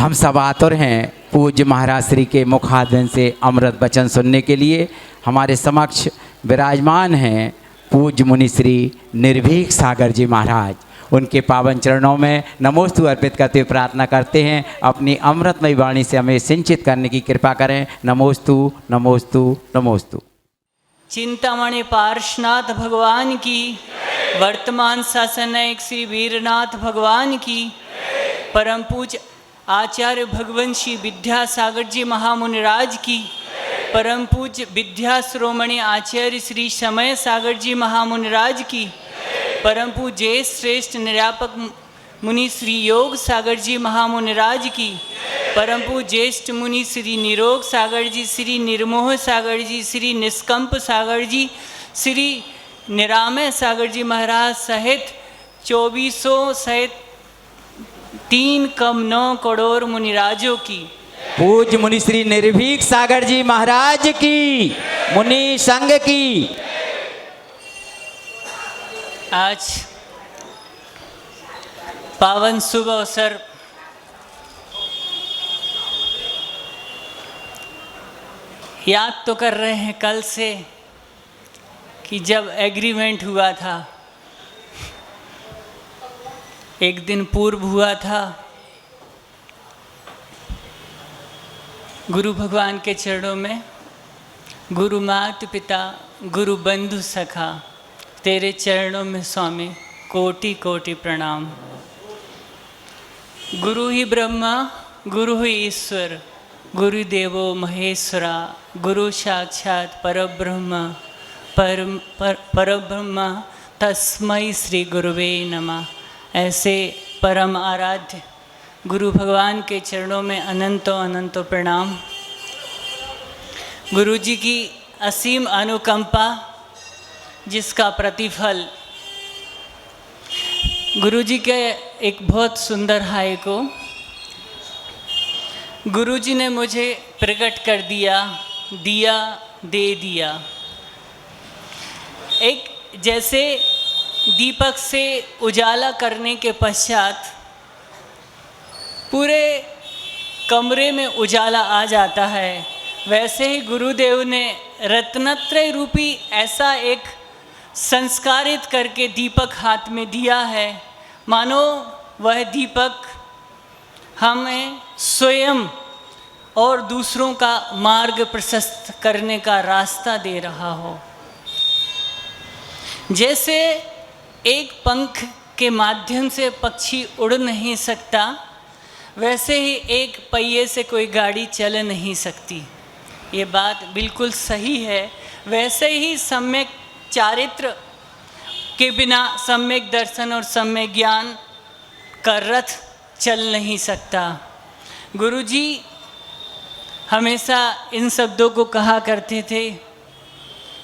हम सब आतुर हैं पूज्य महाराज श्री के मुखारबिंद से अमृत वचन सुनने के लिए। हमारे समक्ष विराजमान हैं पूज्य मुनि श्री निर्भीक सागर जी महाराज। उनके पावन चरणों में नमोस्तु अर्पित करते हुए प्रार्थना करते हैं अपनी अमृतमयी वाणी से हमें सिंचित करने की कृपा करें। नमोस्तु नमोस्तु नमोस्तु। चिंतामणि पार्श्वनाथ भगवान की, वर्तमान शासनायक श्री वीरनाथ भगवान की, परम पूज्य आचार्य भगवंशी विद्यासागर जी महामुनिराज की, परम पूज्य विद्या श्रोमणी आचार्य श्री समय सागर जी महामुनिराज की, परम पूज्य श्रेष्ठ निरापक मुनि श्री योग सागर जी महामुनिराज की, परम पूज्य ज्येष्ठ मुनि श्री निरोग सागर जी, श्री निर्मोह सागर जी, श्री निष्कंप सागर जी, श्री निरामय सागर जी महाराज सहित 2400 सहित 3,9 करोड़ मुनिराजों की, पूज्य मुनि श्री निर्भीक सागर जी महाराज की, मुनि संघ की। आज पावन शुभ अवसर याद तो कर रहे हैं कल से कि जब एग्रीमेंट हुआ था, एक दिन पूर्व हुआ था। गुरु भगवान के चरणों में गुरु माता पिता गुरु बंधु सखा तेरे चरणों में स्वामी कोटि कोटि प्रणाम। गुरु ही ब्रह्मा गुरु ही ईश्वर, गुरुदेवो महेश्वरा, गुरु साक्षात परब्रह्म परब्रह्म तस्मै श्री गुरुवे नमः। ऐसे परम आराध्य गुरु भगवान के चरणों में अनंतों अनंतों प्रणाम। गुरु जी की असीम अनुकंपा जिसका प्रतिफल गुरु जी के एक बहुत सुंदर हाय को गुरु जी ने मुझे प्रकट कर दिया, दिया दे दिया। एक जैसे दीपक से उजाला करने के पश्चात पूरे कमरे में उजाला आ जाता है, वैसे ही गुरुदेव ने रत्नत्रय रूपी ऐसा एक संस्कारित करके दीपक हाथ में दिया है, मानो वह दीपक हमें स्वयं और दूसरों का मार्ग प्रशस्त करने का रास्ता दे रहा हो। जैसे एक पंख के माध्यम से पक्षी उड़ नहीं सकता, वैसे ही एक पहिए से कोई गाड़ी चल नहीं सकती। ये बात बिल्कुल सही है। वैसे ही सम्यक चारित्र के बिना सम्यक दर्शन और सम्यक ज्ञान का रथ चल नहीं सकता। गुरुजी हमेशा इन शब्दों को कहा करते थे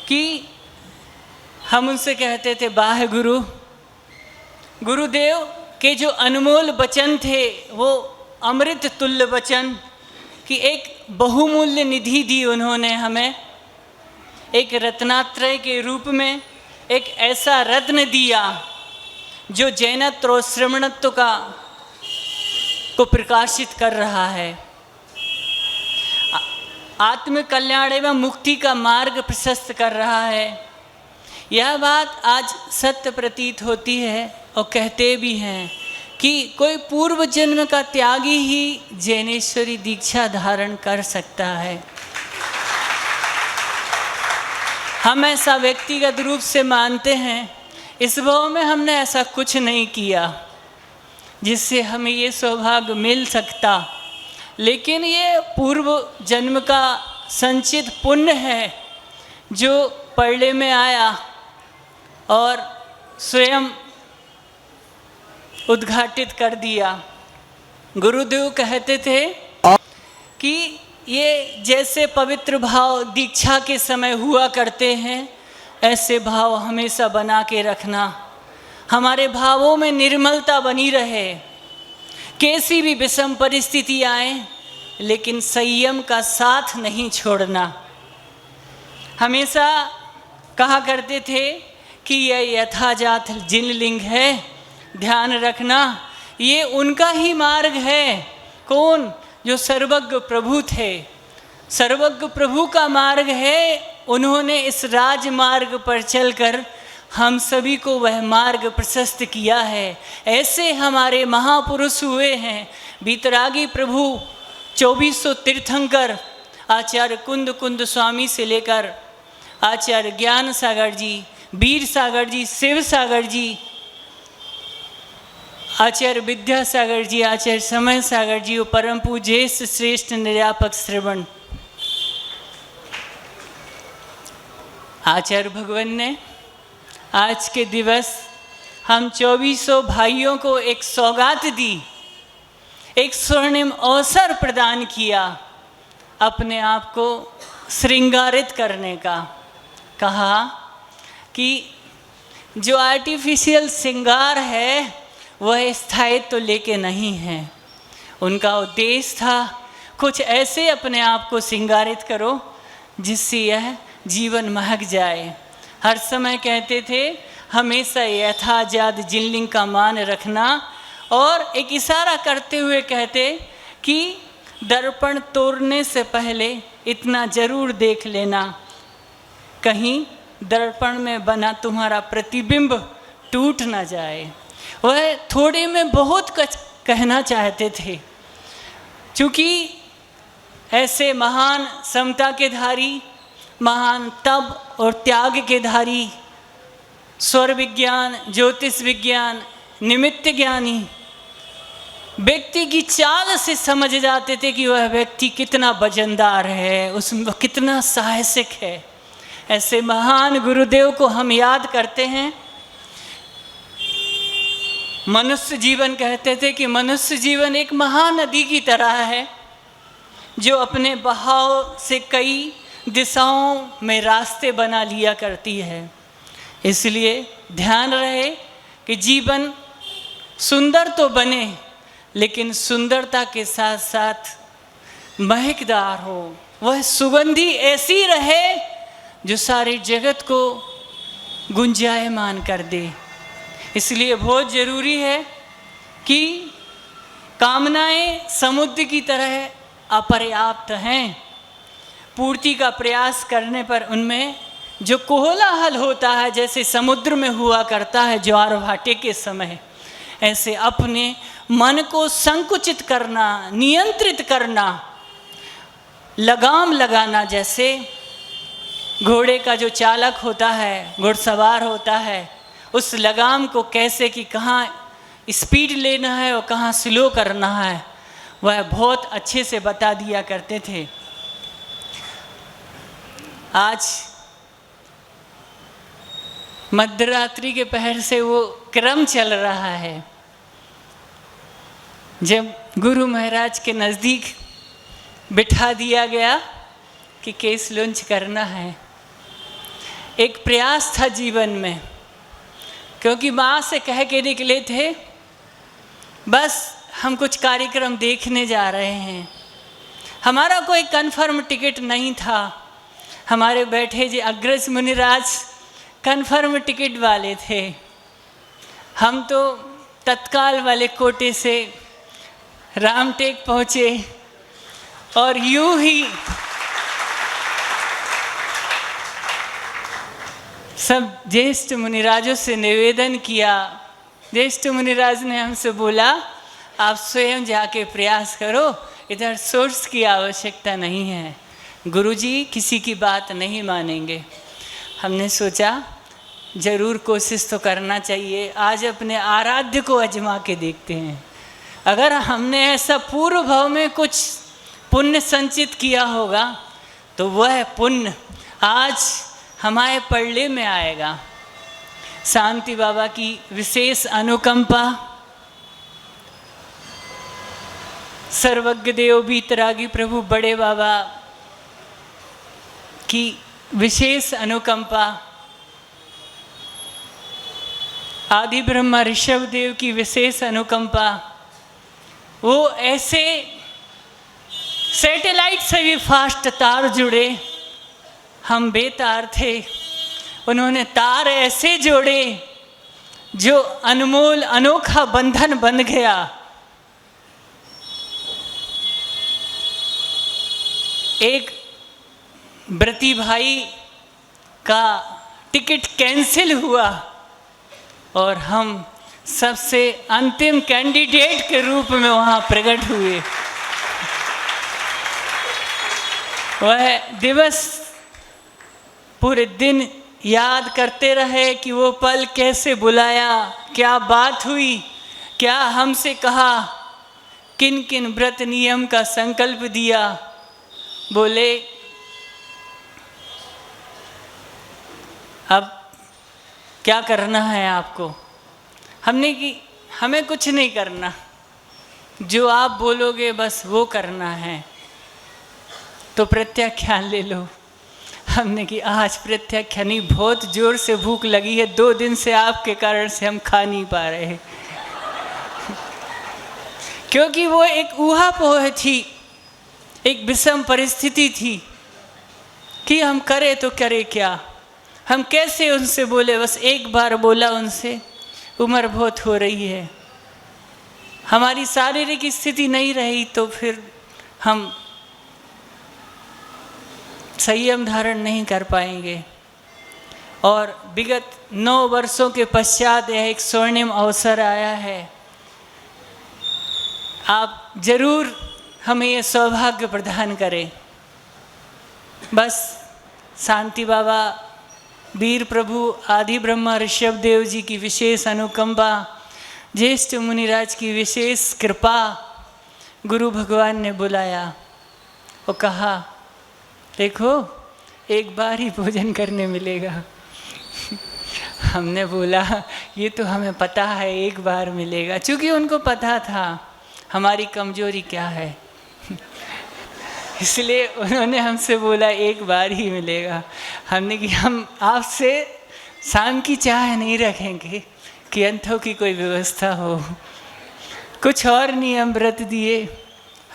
कि हम उनसे कहते थे, वाह गुरु, गुरुदेव के जो अनमोल वचन थे वो अमृत तुल्य वचन की एक बहुमूल्य निधि दी उन्होंने हमें। एक रत्नात्रय के रूप में एक ऐसा रत्न दिया जो जैनत्व और श्रमणत्व को प्रकाशित कर रहा है, आत्म कल्याण एवं मुक्ति का मार्ग प्रशस्त कर रहा है। यह बात आज सत्य प्रतीत होती है और कहते भी हैं कि कोई पूर्व जन्म का त्यागी ही जैनेश्वरी दीक्षा धारण कर सकता है। हम ऐसा व्यक्तिगत रूप से मानते हैं। इस भाव में हमने ऐसा कुछ नहीं किया जिससे हमें ये सौभाग्य मिल सकता, लेकिन ये पूर्व जन्म का संचित पुण्य है जो परले में आया और स्वयं उद्घाटित कर दिया। गुरुदेव कहते थे कि ये जैसे पवित्र भाव दीक्षा के समय हुआ करते हैं, ऐसे भाव हमेशा बना के रखना। हमारे भावों में निर्मलता बनी रहे, कैसी भी विषम परिस्थिति आए, लेकिन संयम का साथ नहीं छोड़ना। हमेशा कहा करते थे कि यह यथाजात जिनलिंग है, ध्यान रखना, ये उनका ही मार्ग है, कौन? जो सर्वज्ञ प्रभु थे। सर्वज्ञ प्रभु का मार्ग है, उन्होंने इस राजमार्ग पर चलकर हम सभी को वह मार्ग प्रशस्त किया है। ऐसे हमारे महापुरुष हुए हैं, बीतरागी प्रभु 2400 तीर्थंकर, आचार्य कुंद स्वामी से लेकर आचार्य ज्ञान सागर जी, वीर सागर जी, शिव सागर जी, आचार्य विद्यासागर जी, आचार्य समय सागर जी और परम पूज्य श्रेष्ठ निर्यापक श्रवण आचार्य भगवान ने आज के दिवस हम 2400 भाइयों को एक सौगात दी, एक स्वर्णिम अवसर प्रदान किया अपने आप को श्रृंगारित करने का। कहा कि जो आर्टिफिशियल श्रृंगार है वह स्थायित्व तो लेके नहीं है। उनका उद्देश्य था कुछ ऐसे अपने आप को श्रृंगारित करो जिससे यह जीवन महक जाए। हर समय कहते थे हमेशा यथाजात जिनलिंग का मान रखना, और एक इशारा करते हुए कहते कि दर्पण तोड़ने से पहले इतना जरूर देख लेना, कहीं दर्पण में बना तुम्हारा प्रतिबिंब टूट ना जाए। वह थोड़े में बहुत कुछ कहना चाहते थे, क्योंकि ऐसे महान समता के धारी, महान तप और त्याग के धारी, स्वर विज्ञान, ज्योतिष विज्ञान, निमित्त ज्ञानी व्यक्ति की चाल से समझ जाते थे कि वह व्यक्ति कितना वजनदार है, उसमें कितना साहसिक है। ऐसे महान गुरुदेव को हम याद करते हैं। मनुष्य जीवन कहते थे कि मनुष्य जीवन एक महानदी की तरह है जो अपने बहाव से कई दिशाओं में रास्ते बना लिया करती है। इसलिए ध्यान रहे कि जीवन सुंदर तो बने, लेकिन सुंदरता के साथ साथ महकदार हो, वह सुगंधी ऐसी रहे जो सारे जगत को गुंजायमान कर दे। इसलिए बहुत ज़रूरी है कि कामनाएं समुद्र की तरह अपर्याप्त हैं। पूर्ति का प्रयास करने पर उनमें जो कोलाहल होता है, जैसे समुद्र में हुआ करता है ज्वार भाटे के समय, ऐसे अपने मन को संकुचित करना, नियंत्रित करना, लगाम लगाना। जैसे घोड़े का जो चालक होता है, घुड़सवार होता है, उस लगाम को कैसे कि कहाँ स्पीड लेना है और कहाँ स्लो करना है, वह बहुत अच्छे से बता दिया करते थे। आज मध्यरात्रि के पहर से वो क्रम चल रहा है जब गुरु महाराज के नज़दीक बिठा दिया गया कि केस लॉन्च करना है। एक प्रयास था जीवन में, क्योंकि माँ से कह के निकले थे बस हम कुछ कार्यक्रम देखने जा रहे हैं। हमारा कोई कन्फर्म टिकट नहीं था। हमारे बैठे जी अग्रज मुनिराज कन्फर्म टिकट वाले थे, हम तो तत्काल वाले कोटे से रामटेक पहुँचे और यूं ही सब ज्येष्ठ मुनिराजों से निवेदन किया। ज्येष्ठ मुनिराज ने हमसे बोला आप स्वयं जाके प्रयास करो, इधर सोर्स की आवश्यकता नहीं है, गुरुजी किसी की बात नहीं मानेंगे। हमने सोचा ज़रूर कोशिश तो करना चाहिए, आज अपने आराध्य को आजमा के देखते हैं। अगर हमने ऐसा पूर्व भाव में कुछ पुण्य संचित किया होगा तो वह पुण्य आज हमारे पल्ले में आएगा। शांति बाबा की विशेष अनुकंपा, सर्वज्ञ देव बीतरागी प्रभु बड़े बाबा की विशेष अनुकंपा, आदि ब्रह्मा ऋषभ देव की विशेष अनुकंपा, वो ऐसे सैटेलाइट से भी फास्ट तार जुड़े, हम बेतार थे, उन्होंने तार ऐसे जोड़े जो अनमोल अनोखा बंधन बन गया। एक व्रती भाई का टिकट कैंसिल हुआ और हम सबसे अंतिम कैंडिडेट के रूप में वहाँ प्रकट हुए। वह दिवस पूरे दिन याद करते रहे कि वो पल कैसे बुलाया, क्या बात हुई, क्या हमसे कहा, किन किन व्रत नियम का संकल्प दिया। बोले अब क्या करना है आपको? हमने कि हमें कुछ नहीं करना, जो आप बोलोगे बस वो करना है, तो प्रत्याख्यान ले लो। हमने कि आज प्रत्याख्यान नहीं, बहुत जोर से भूख लगी है, 2 दिन से आपके कारण से हम खा नहीं पा रहे क्योंकि वो एक ऊहापोह थी, एक विषम परिस्थिति थी कि हम करें तो करें क्या, हम कैसे उनसे बोले। बस एक बार बोला उनसे, उम्र बहुत हो रही है, हमारी शारीरिक स्थिति नहीं रही तो फिर हम संयम धारण नहीं कर पाएंगे। और विगत 9 वर्षों के पश्चात यह एक स्वर्णिम अवसर आया है। आप जरूर हमें यह सौभाग्य प्रदान करें। बस शांति बाबा, वीर प्रभु, आदि ब्रह्मा ऋषभदेव जी की विशेष अनुकंपा, ज्येष्ठ मुनिराज की विशेष कृपा, गुरु भगवान ने बुलाया और कहा देखो एक बार ही भोजन करने मिलेगा। हमने बोला ये तो हमें पता है एक बार मिलेगा, क्योंकि उनको पता था हमारी कमजोरी क्या है इसलिए उन्होंने हमसे बोला एक बार ही मिलेगा। हमने कि हम आपसे शाम की चाय नहीं रखेंगे कि अंतों की कोई व्यवस्था हो। कुछ और नियम व्रत दिए,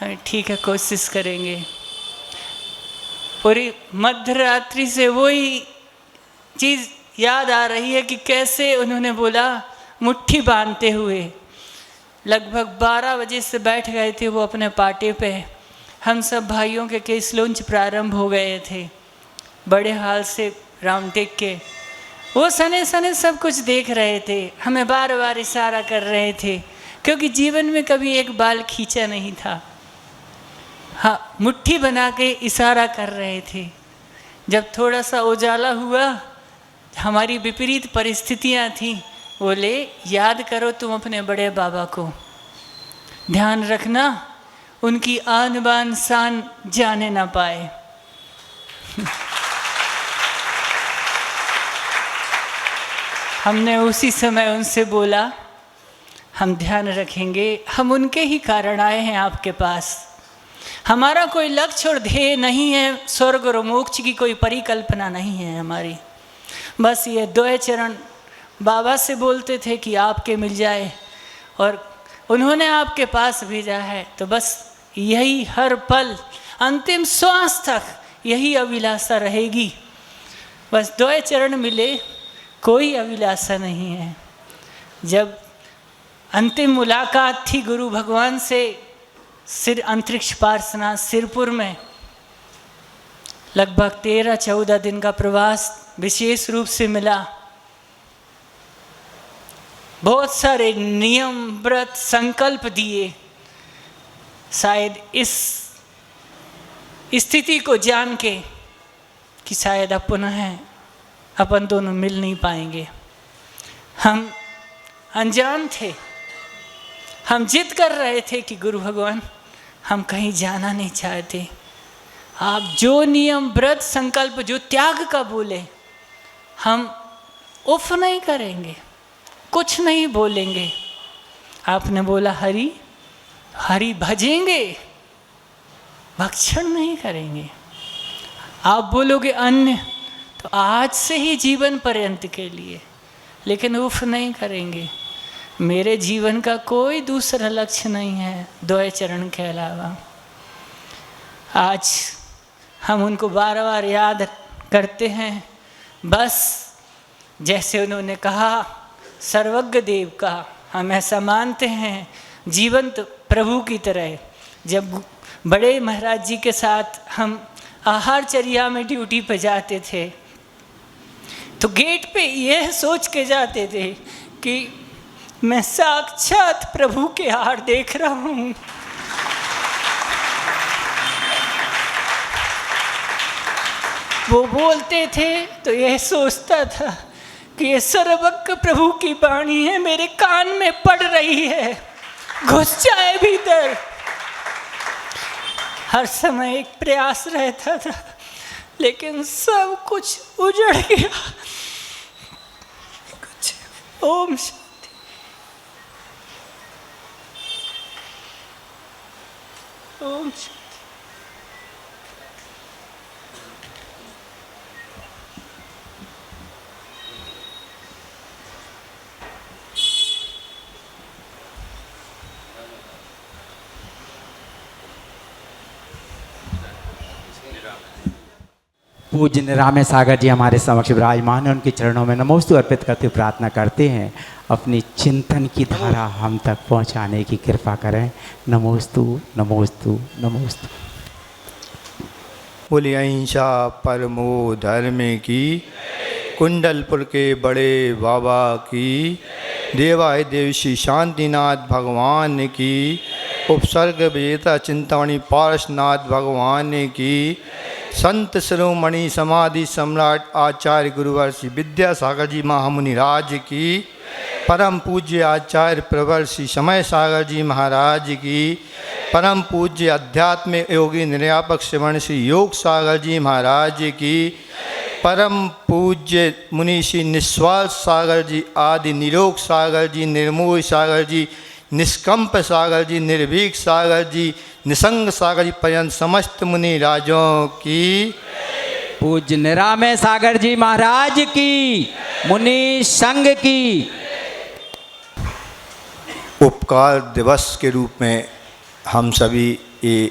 हमें ठीक है कोशिश करेंगे। पूरी मध्य रात्रि से वही चीज़ याद आ रही है कि कैसे उन्होंने बोला मुट्ठी बांधते हुए। लगभग 12 बजे से बैठ गए थे वो अपने पाटे पे। हम सब भाइयों के केस लॉन्च प्रारंभ हो गए थे बड़े हाल से रामटेक के। वो सने सने सब कुछ देख रहे थे, हमें बार बार इशारा कर रहे थे, क्योंकि जीवन में कभी एक बाल खींचा नहीं था। हाँ, मुट्ठी बना के इशारा कर रहे थे। जब थोड़ा सा उजाला हुआ, हमारी विपरीत परिस्थितियाँ थीं, बोले याद करो तुम अपने बड़े बाबा को, ध्यान रखना उनकी आन बान शान जाने ना पाए। हमने उसी समय उनसे बोला हम ध्यान रखेंगे, हम उनके ही कारण आए हैं आपके पास। हमारा कोई लक्ष्य और ध्येय नहीं है, स्वर्ग और मोक्ष की कोई परिकल्पना नहीं है हमारी। बस ये 2 चरण बाबा से बोलते थे कि आपके मिल जाए, और उन्होंने आपके पास भेजा है, तो बस यही हर पल अंतिम श्वास तक यही अभिलाषा रहेगी। बस 2 चरण मिले, कोई अभिलाषा नहीं है। जब अंतिम मुलाकात थी गुरु भगवान से सिर अंतरिक्ष पार्श्वनाथ सिरपुर में, लगभग 13-14 दिन का प्रवास विशेष रूप से मिला। बहुत सारे नियम व्रत संकल्प दिए, शायद इस स्थिति को जान के कि शायद अब पुनः अपन दोनों मिल नहीं पाएंगे। हम अनजान थे, हम जिद कर रहे थे कि गुरु भगवान हम कहीं जाना नहीं चाहते, आप जो नियम व्रत संकल्प जो त्याग का बोले हम उफ नहीं करेंगे, कुछ नहीं बोलेंगे। आपने बोला हरि हरि भजेंगे, भक्षण नहीं करेंगे। आप बोलोगे अन्य, तो आज से ही जीवन पर्यंत के लिए, लेकिन उफ नहीं करेंगे। मेरे जीवन का कोई दूसरा लक्ष्य नहीं है 2 चरण के अलावा। आज हम उनको बार बार याद करते हैं। बस जैसे उन्होंने कहा सर्वज्ञ देव का, हम ऐसा मानते हैं जीवंत प्रभु की तरह, जब बड़े महाराज जी के साथ हम आहारचर्या में ड्यूटी पे जाते थे तो गेट पे यह सोच के जाते थे कि मैं साक्षात प्रभु के आहार देख रहा हूँ। वो बोलते थे तो यह सोचता था कि ये सर्वज्ञ प्रभु की वाणी है, मेरे कान में पड़ रही है, घुस जाए भीतर। हर समय एक प्रयास रहता था, लेकिन सब कुछ उजड़ गया। ओम शांति। ओम शांति। पूज्य निरामय सागर जी हमारे समक्ष विराजमान है, उनके चरणों में नमोस्तु अर्पित करते प्रार्थना करते हैं अपनी चिंतन की धारा हम तक पहुंचाने की कृपा करें। नमोस्तु नमोस्तु नमोस्तु। बोली अहिंसा परमो धर्म की, कुंडलपुर के बड़े बाबा की, देवाय देव श्री शांतिनाथ भगवान की, उपसर्ग विजेता चिंतामणि पार्श्वनाथ भगवान की, संत शिरोमणि समाधि सम्राट आचार्य गुरुवर श्री विद्यासागर जी महामुनि राज की, परम पूज्य आचार्य प्रवर श्री समय सागर जी महाराज की, परम पूज्य अध्यात्म योगी निर्यापक श्रवण श्री योग सागर जी महाराज की, परम पूज्य मुनि श्री निस्वाल सागर जी आदि निरोग सागर जी, निर्मोह सागर जी, निष्कंप सागर जी, निर्भीक सागर जी, निसंग सागर जी पर्यंत समस्त मुनि राजों की। पूज्य निरामय सागर जी महाराज की, मुनि संघ की। उपकार दिवस के रूप में हम सभी ये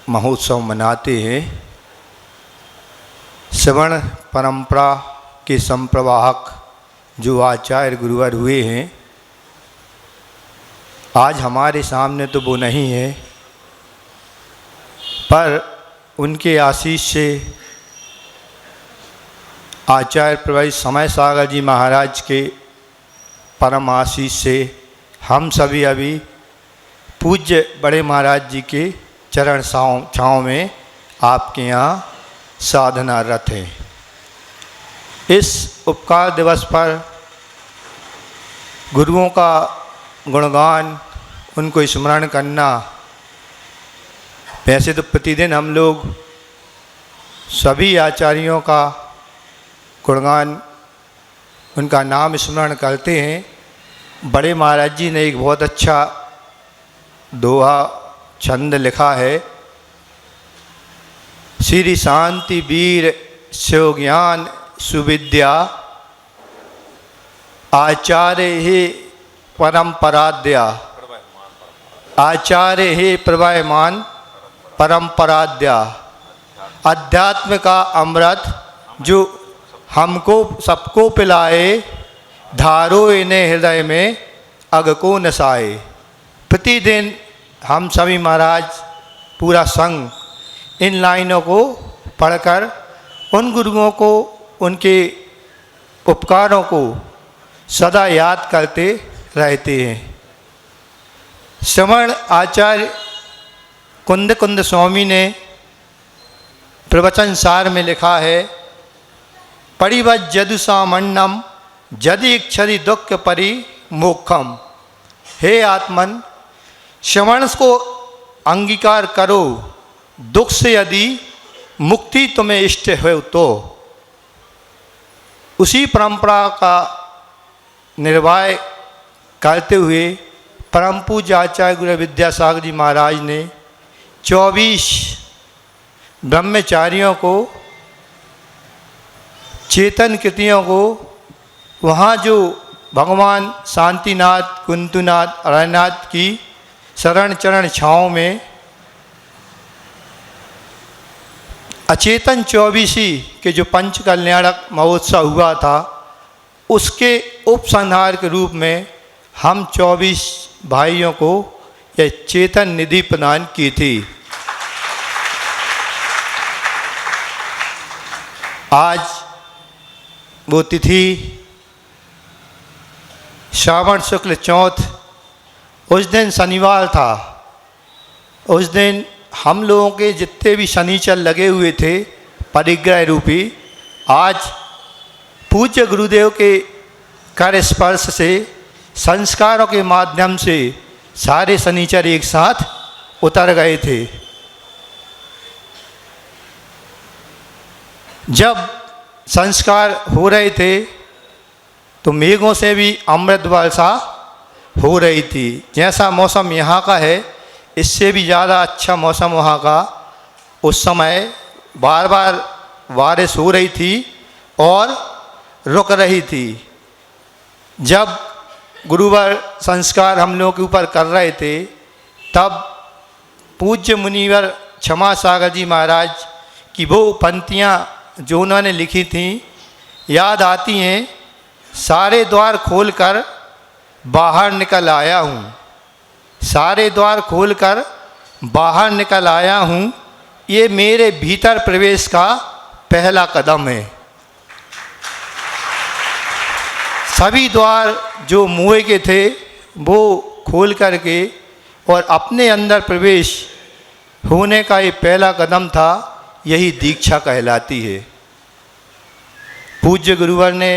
महोत्सव मनाते हैं। श्रवण परंपरा के संप्रवाहक जो आचार्य गुरुवर हुए हैं, आज हमारे सामने तो वो नहीं है, पर उनके आशीष से आचार्य प्रभु समय सागर जी महाराज के परम आशीष से हम सभी अभी पूज्य बड़े महाराज जी के चरण छाँव में आपके यहाँ साधनारत हैं। इस उपकार दिवस पर गुरुओं का गुणगान, उनको स्मरण करना, वैसे तो प्रतिदिन हम लोग सभी आचार्यों का गुणगान, उनका नाम स्मरण करते हैं। बड़े महाराज जी ने एक बहुत अच्छा दोहा छंद लिखा है, श्री शांति वीर शिव ज्ञान सुविद्या, आचार्य ही परंपराद्या, आचार्य ही प्रवाहमान परंपराद्या। अध्यात्म का अमृत जो हमको सबको पिलाए, धारो इन्हें हृदय में अग को नसाए। प्रतिदिन हम सभी महाराज पूरा संघ इन लाइनों को पढ़कर उन गुरुओं को, उनके उपकारों को सदा याद करते रहते हैं। श्रवण आचार्य कुंद कुंद स्वामी ने प्रवचन सार में लिखा है, परिवज जदुसामन्नम जदि इक्षति दुख परि मोक्षम। हे आत्मन, श्रवण को अंगीकार करो, दुख से यदि मुक्ति तुम्हें इष्ट हो तो। उसी परंपरा का निर्वाह करते हुए परम पूज्य आचार्य गुरु विद्यासागर जी महाराज ने 24 ब्रह्मचारियों को, चेतन कृतियों को, वहाँ जो भगवान शांतिनाथ, कुंतुनाथ, अरनाथ की शरण चरण छाँव में अचेतन 24 के जो पंच कल्याणक महोत्सव हुआ था, उसके उपसंहार के रूप में हम 24 भाइयों को यह चेतन निधि प्रदान की थी। आज वो तिथि श्रावण शुक्ल चौथ, उस दिन शनिवार था। उस दिन हम लोगों के जितने भी शनिचर लगे हुए थे परिग्रह रूपी, आज पूज्य गुरुदेव के कर स्पर्श से, संस्कारों के माध्यम से सारे शनिचर एक साथ उतर गए थे। जब संस्कार हो रहे थे तो मेघों से भी अमृत वर्षा हो रही थी। जैसा मौसम यहाँ का है, इससे भी ज़्यादा अच्छा मौसम वहाँ का। उस समय बार बार बारिश हो रही थी और रुक रही थी। जब गुरुवर संस्कार हम लोगों के ऊपर कर रहे थे, तब पूज्य मुनिवर क्षमा सागर जी महाराज की वो पंक्तियाँ जो उन्होंने लिखी थीं याद आती हैं। सारे द्वार खोलकर बाहर निकल आया हूँ, सारे द्वार खोलकर बाहर निकल आया हूँ, ये मेरे भीतर प्रवेश का पहला कदम है। सभी द्वार जो मुँह के थे वो खोल करके और अपने अंदर प्रवेश होने का ये पहला कदम था। यही दीक्षा कहलाती है। पूज्य गुरुवर ने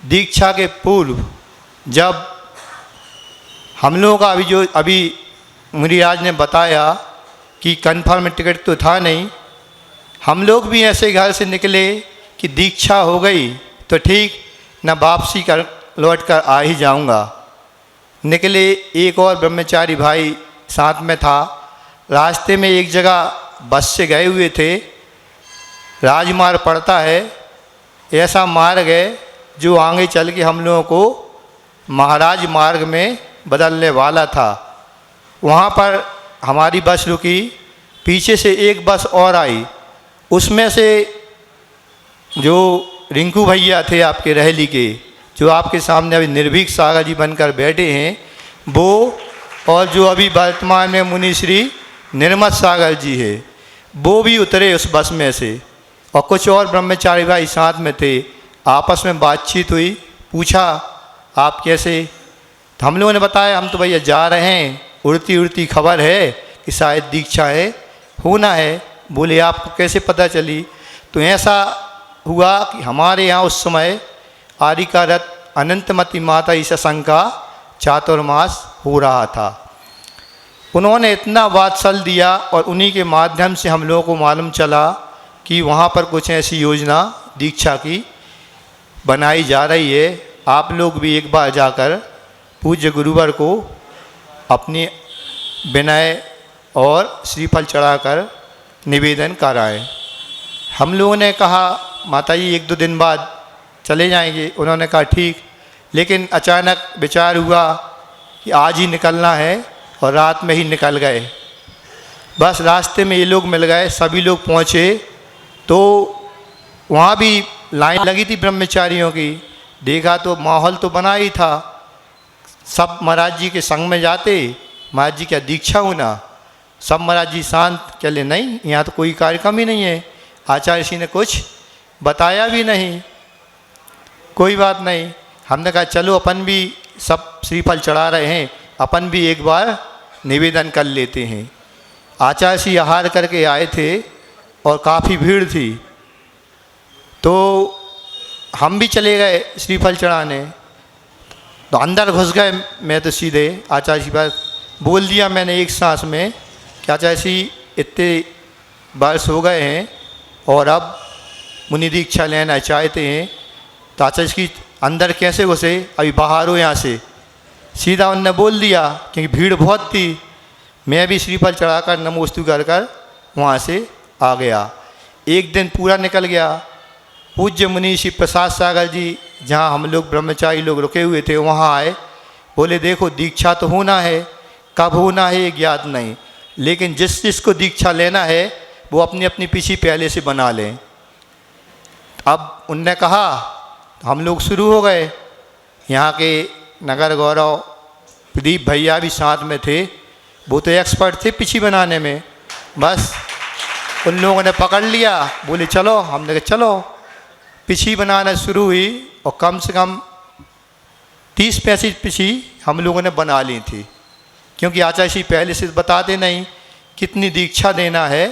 दीक्षा के पूर्व, जब हम लोगों का अभी मुनिराज ने बताया कि कन्फर्म टिकट तो था नहीं, हम लोग भी ऐसे घर से निकले कि दीक्षा हो गई तो ठीक, न वापसी कर लौट कर आ ही जाऊंगा। निकले, एक और ब्रह्मचारी भाई साथ में था। रास्ते में एक जगह बस से गए हुए थे। राजमार्ग पड़ता है, ऐसा मार्ग है जो आगे चल के हम लोगों को महाराज मार्ग में बदलने वाला था। वहाँ पर हमारी बस रुकी, पीछे से एक बस और आई। उसमें से जो रिंकू भैया थे आपके रहली के, जो आपके सामने अभी निर्भीक सागर जी बनकर बैठे हैं, वो, और जो अभी वर्तमान में मुनि श्री निर्मत सागर जी है, वो भी उतरे उस बस में से। और कुछ और ब्रह्मचारी भाई साथ में थे। आपस में बातचीत हुई, पूछा आप कैसे? तो हम लोगों ने बताया हम तो भैया जा रहे हैं, उड़ती उड़ती खबर है कि शायद दीक्षा है, होना है। बोले आपको कैसे पता चली? तो ऐसा हुआ कि हमारे यहाँ उस समय आरिकारत अनंतमती माता ईसा संघ का चातुर्मास हो रहा था। उन्होंने इतना वात्सल दिया और उन्हीं के माध्यम से हम लोगों को मालूम चला कि वहाँ पर कुछ ऐसी योजना दीक्षा की बनाई जा रही है। आप लोग भी एक बार जाकर पूज्य गुरुवर को अपनी विनय और श्रीफल चढ़ाकर निवेदन कराएं। हम लोगों ने कहा माता जी 1-2 दिन बाद चले जाएंगे। उन्होंने कहा ठीक, लेकिन अचानक विचार हुआ कि आज ही निकलना है और रात में ही निकल गए। बस रास्ते में ये लोग मिल गए, सभी लोग पहुँचे तो वहाँ भी लाइन लगी थी ब्रह्मचारियों की। देखा तो माहौल तो बना ही था, सब महाराज जी के संग में जाते, महाराज जी क्या दीक्षा होना? सब महाराज जी शांत, चले नहीं यहाँ तो कोई कार्यक्रम ही नहीं है, आचार्य जी ने कुछ बताया भी नहीं। कोई बात नहीं, हमने कहा चलो अपन भी सब श्रीफल चढ़ा रहे हैं, अपन भी एक बार निवेदन कर लेते हैं। आचार्य जी आहार करके आए थे और काफ़ी भीड़ थी, तो हम भी चले गए श्रीफल चढ़ाने। तो अंदर घुस गए, मैं तो सीधे आचार्य जी पर बोल दिया मैंने एक सांस में कि आचार्य जी इतने वर्ष हो गए हैं और अब मुनि दीक्षा लेना चाहते हैं। तो आचार्य जी अंदर कैसे घुसे? अभी बाहर हो यहाँ से। सीधा उनने बोल दिया क्योंकि भीड़ बहुत थी। मैं भी श्रीफल चढ़ाकर नमोस्तु कर वहाँ से आ गया। एक दिन पूरा निकल गया। पूज्य मुनि श्री प्रसाद सागर जी जहाँ हम लोग ब्रह्मचारी लोग रुके हुए थे वहाँ आए। बोले देखो दीक्षा तो होना है, कब होना है ये ज्ञात नहीं, लेकिन जिसको दीक्षा लेना है वो अपनी अपनी पीछी पहले से बना लें। अब उनने कहा, हम लोग शुरू हो गए। यहाँ के नगर गौरव प्रदीप भैया भी साथ में थे। वो तो एक्सपर्ट थे पिछी बनाने में। बस उन लोगों ने पकड़ लिया, बोले चलो। हमने कहा चलो। पिछी बनाना शुरू हुई और कम से कम 30-35 पिछी हम लोगों ने बना ली थी, क्योंकि आचार्य श्री पहले से बताते नहीं कितनी दीक्षा देना है,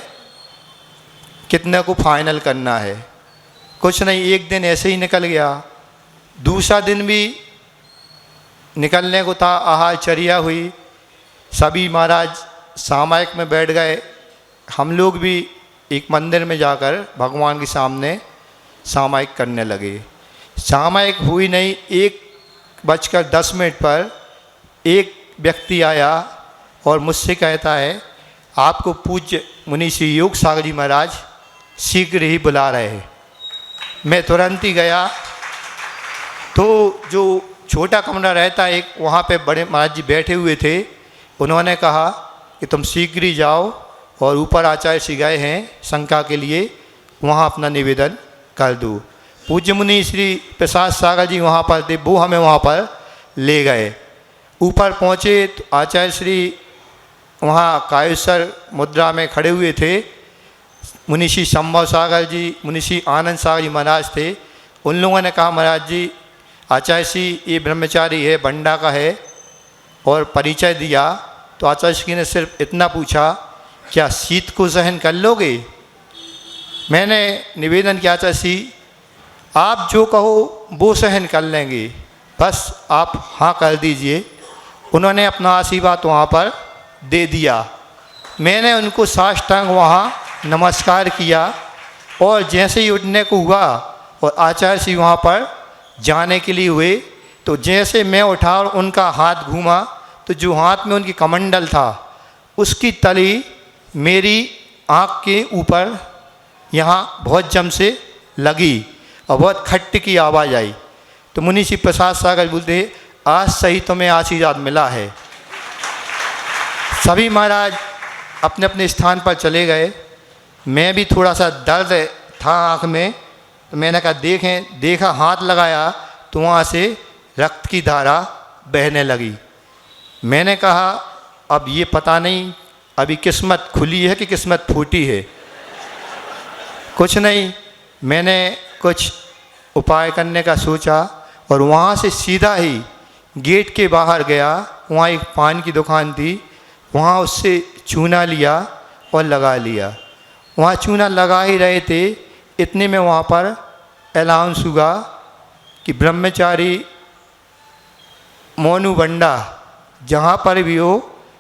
कितने को फाइनल करना है। कुछ नहीं, एक दिन ऐसे ही निकल गया। दूसरा दिन भी निकलने को था, आहारचर्या हुई, सभी महाराज सामायिक में बैठ गए। हम लोग भी एक मंदिर में जाकर भगवान के सामने सामायिक करने लगे। सामायिक हुई नहीं, 1:10 पर एक व्यक्ति आया और मुझसे कहता है आपको पूज्य मुनि श्री योग सागर जी महाराज शीघ्र ही बुला रहे हैं। मैं तुरंत ही गया, तो जो छोटा कमरा रहता है एक, वहाँ पे बड़े महाराज जी बैठे हुए थे। उन्होंने कहा कि तुम शीघ्र ही जाओ और ऊपर आचार्य श्री गए हैं शंका के लिए, वहाँ अपना निवेदन कर दो। पूज्य मुनि श्री प्रसाद सागर जी वहाँ पर थे, वो हमें वहाँ पर ले गए। ऊपर पहुँचे तो आचार्य श्री वहाँ कायेश्वर मुद्रा में खड़े हुए थे। मुनि श्री संभव सागर जी, मुनि श्री आनंद सागर जी महाराज थे। उन लोगों ने कहा महाराज जी आचार्य श्री ये ब्रह्मचारी है, बंडा का है, और परिचय दिया। तो आचार्य श्री ने सिर्फ इतना पूछा क्या शीत को सहन कर लोगे? मैंने निवेदन किया आचार्य श्री आप जो कहो वो सहन कर लेंगे, बस आप हाँ कर दीजिए। उन्होंने अपना आशीर्वाद वहाँ पर दे दिया। मैंने उनको साष्टांग वहाँ नमस्कार किया और जैसे ही उठने को हुआ और आचार्य श्री वहाँ पर जाने के लिए हुए, तो जैसे मैं उठा और उनका हाथ घूमा तो जो हाथ में उनकी कमंडल था उसकी तली मेरी आँख के ऊपर यहाँ बहुत जम से लगी और बहुत खट्ट की आवाज़ आई। तो मुनि श्री प्रसाद सागर बोलते आज सही तुम्हें आशीर्वाद मिला है। सभी महाराज अपने अपने स्थान पर चले गए। मैं भी थोड़ा सा दर्द था आँख में, तो मैंने कहा देखें, देखा, हाथ लगाया तो वहाँ से रक्त की धारा बहने लगी। मैंने कहा अब ये पता नहीं अभी किस्मत खुली है कि किस्मत फूटी है। कुछ नहीं, मैंने कुछ उपाय करने का सोचा और वहाँ से सीधा ही गेट के बाहर गया। वहाँ एक पान की दुकान थी, वहाँ उससे चूना लिया और लगा लिया। वहाँ चूना लगा ही रहे थे, इतने में वहाँ पर अनाउंस हुआ कि ब्रह्मचारी मोनू बंडा जहाँ पर भी हो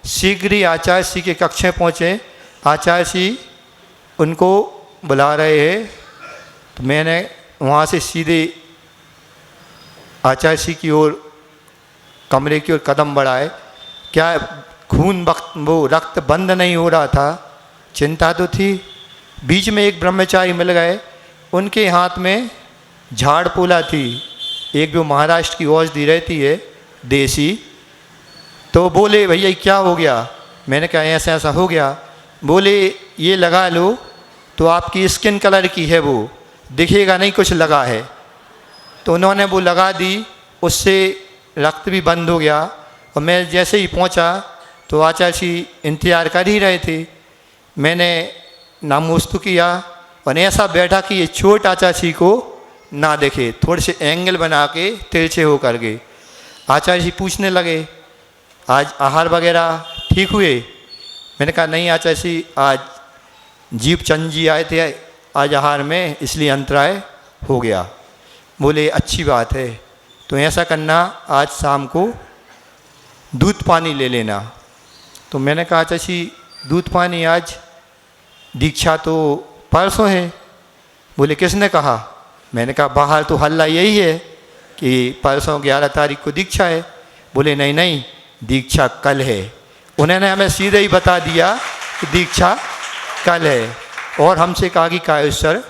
शीघ्र ही आचार्य श्री के कक्ष में पहुँचे, आचार्य श्री उनको बुला रहे हैं। तो मैंने वहाँ से सीधे आचार्य श्री की ओर, कमरे की ओर कदम बढ़ाए। क्या खून वो रक्त बंद नहीं हो रहा था, चिंता तो थी। बीच में एक ब्रह्मचारी मिल गए, उनके हाथ में झाड़ पोला थी, एक जो महाराष्ट्र की औषधि रहती है देसी। तो बोले भैया क्या हो गया? मैंने कहा ऐसा ऐसा हो गया। बोले ये लगा लो तो आपकी स्किन कलर की है, वो दिखेगा नहीं कुछ लगा है। तो उन्होंने वो लगा दी, उससे रक्त भी बंद हो गया। और मैं जैसे ही पहुंचा तो आचार्य श्री इंतजार कर ही रहे थे। मैंने नमोस्तु किया और ऐसा बैठा कि ये चोट आचार्य श्री को ना देखे, थोड़े से एंगल बना के तिरछे हो कर गए। आचार्य जी पूछने लगे आज आहार वगैरह ठीक हुए? मैंने कहा नहीं आचार्य जी, आज जीव चंद जी आए थे आज आहार में, इसलिए अंतराय हो गया। बोले अच्छी बात है, तो ऐसा करना आज शाम को दूध पानी ले लेना। तो मैंने कहा आचार्य जी दूध पानी आज, दीक्षा तो परसों है। बोले किसने कहा? मैंने कहा बाहर तो हल्ला यही है कि परसों 11 तारीख को दीक्षा है। बोले नहीं नहीं, दीक्षा कल है। उन्होंने हमें सीधे ही बता दिया कि दीक्षा कल है और हमसे कहा कि कायेश्वर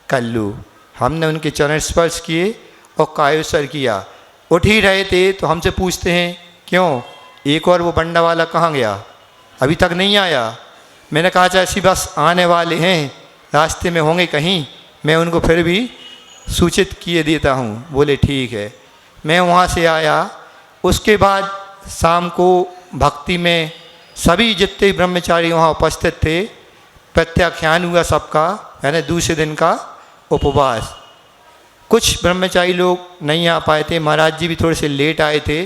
कर लो। हमने उनके चरण स्पर्श किए और कायेश्वर किया। उठ ही रहे थे तो हमसे पूछते हैं क्यों, एक और वो बंडा वाला कहाँ गया, अभी तक नहीं आया? मैंने कहा ऐसी बस आने वाले हैं, रास्ते में होंगे कहीं, मैं उनको फिर भी सूचित किए देता हूँ। बोले ठीक है। मैं वहाँ से आया। उसके बाद शाम को भक्ति में सभी जितने ब्रह्मचारी वहाँ उपस्थित थे, प्रत्याख्यान हुआ सबका, यानी दूसरे दिन का उपवास। कुछ ब्रह्मचारी लोग नहीं आ पाए थे, महाराज जी भी थोड़े से लेट आए थे।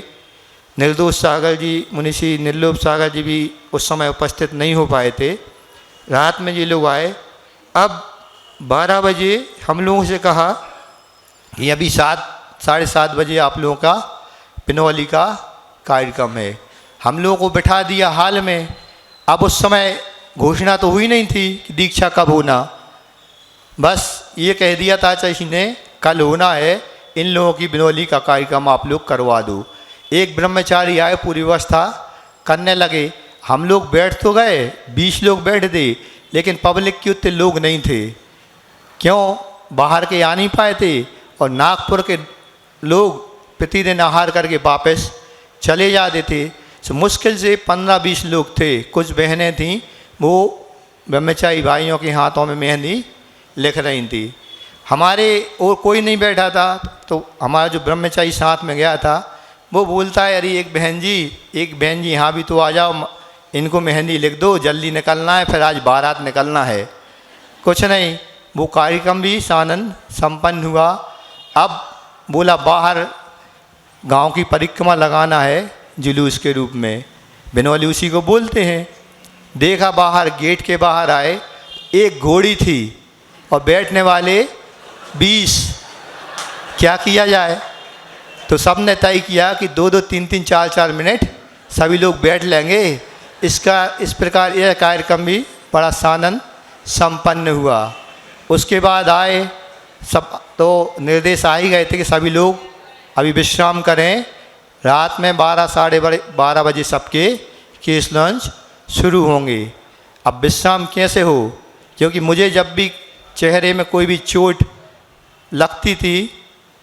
निर्दोष सागर जी, मुनिषी निर्लोभ सागर जी भी उस समय उपस्थित नहीं हो पाए थे। रात में ये लोग आए। अब 12 बजे हम लोगों से कहा कि अभी 7-7:30 बजे आप लोगों का पिनौली का कार्यक्रम है। हम लोगों को बिठा दिया हाल में। अब उस समय घोषणा तो हुई नहीं थी कि दीक्षा कब होना, बस ये कह दिया था चाची ने कल होना है, इन लोगों की बिनौली का कार्यक्रम आप लोग करवा दो। एक ब्रह्मचारी आए, पूरी व्यवस्था करने लगे। हम लोग बैठ तो गए, 20 लोग बैठ थे, लेकिन पब्लिक के उतने लोग नहीं थे। क्यों? बाहर के आ नहीं पाए थे और नागपुर के लोग प्रतिदिन आहार करके वापस चले जाते थे। तो मुश्किल से 15-20 लोग थे। कुछ बहनें थीं, वो ब्रह्मचारी भाइयों के हाथों में मेहंदी लिख रही थी। हमारे और कोई नहीं बैठा था, तो हमारा जो ब्रह्मचारी साथ में गया था वो बोलता है, अरे एक बहन जी यहाँ भी तो आ जाओ, इनको मेहंदी लिख दो, जल्दी निकलना है, फिर आज बारात निकलना है। कुछ नहीं, वो कार्यक्रम भी सानंद संपन्न हुआ। अब बोला बाहर गांव की परिक्रमा लगाना है जुलूस के रूप में, बिनौली उसी को बोलते हैं। देखा बाहर, गेट के बाहर आए, एक घोड़ी थी और बैठने वाले 20। क्या किया जाए? तो सब ने तय किया कि 2-2, 3-3, 4-4 मिनट सभी लोग बैठ लेंगे। इस प्रकार यह कार्यक्रम भी बड़ा सानंद संपन्न हुआ। उसके बाद आए सब, तो निर्देश आ ही गए थे कि सभी लोग अभी विश्राम करें। रात में 12-12:30 बजे सबके केस लॉन्च शुरू होंगे। अब विश्राम कैसे हो? क्योंकि मुझे जब भी चेहरे में कोई भी चोट लगती थी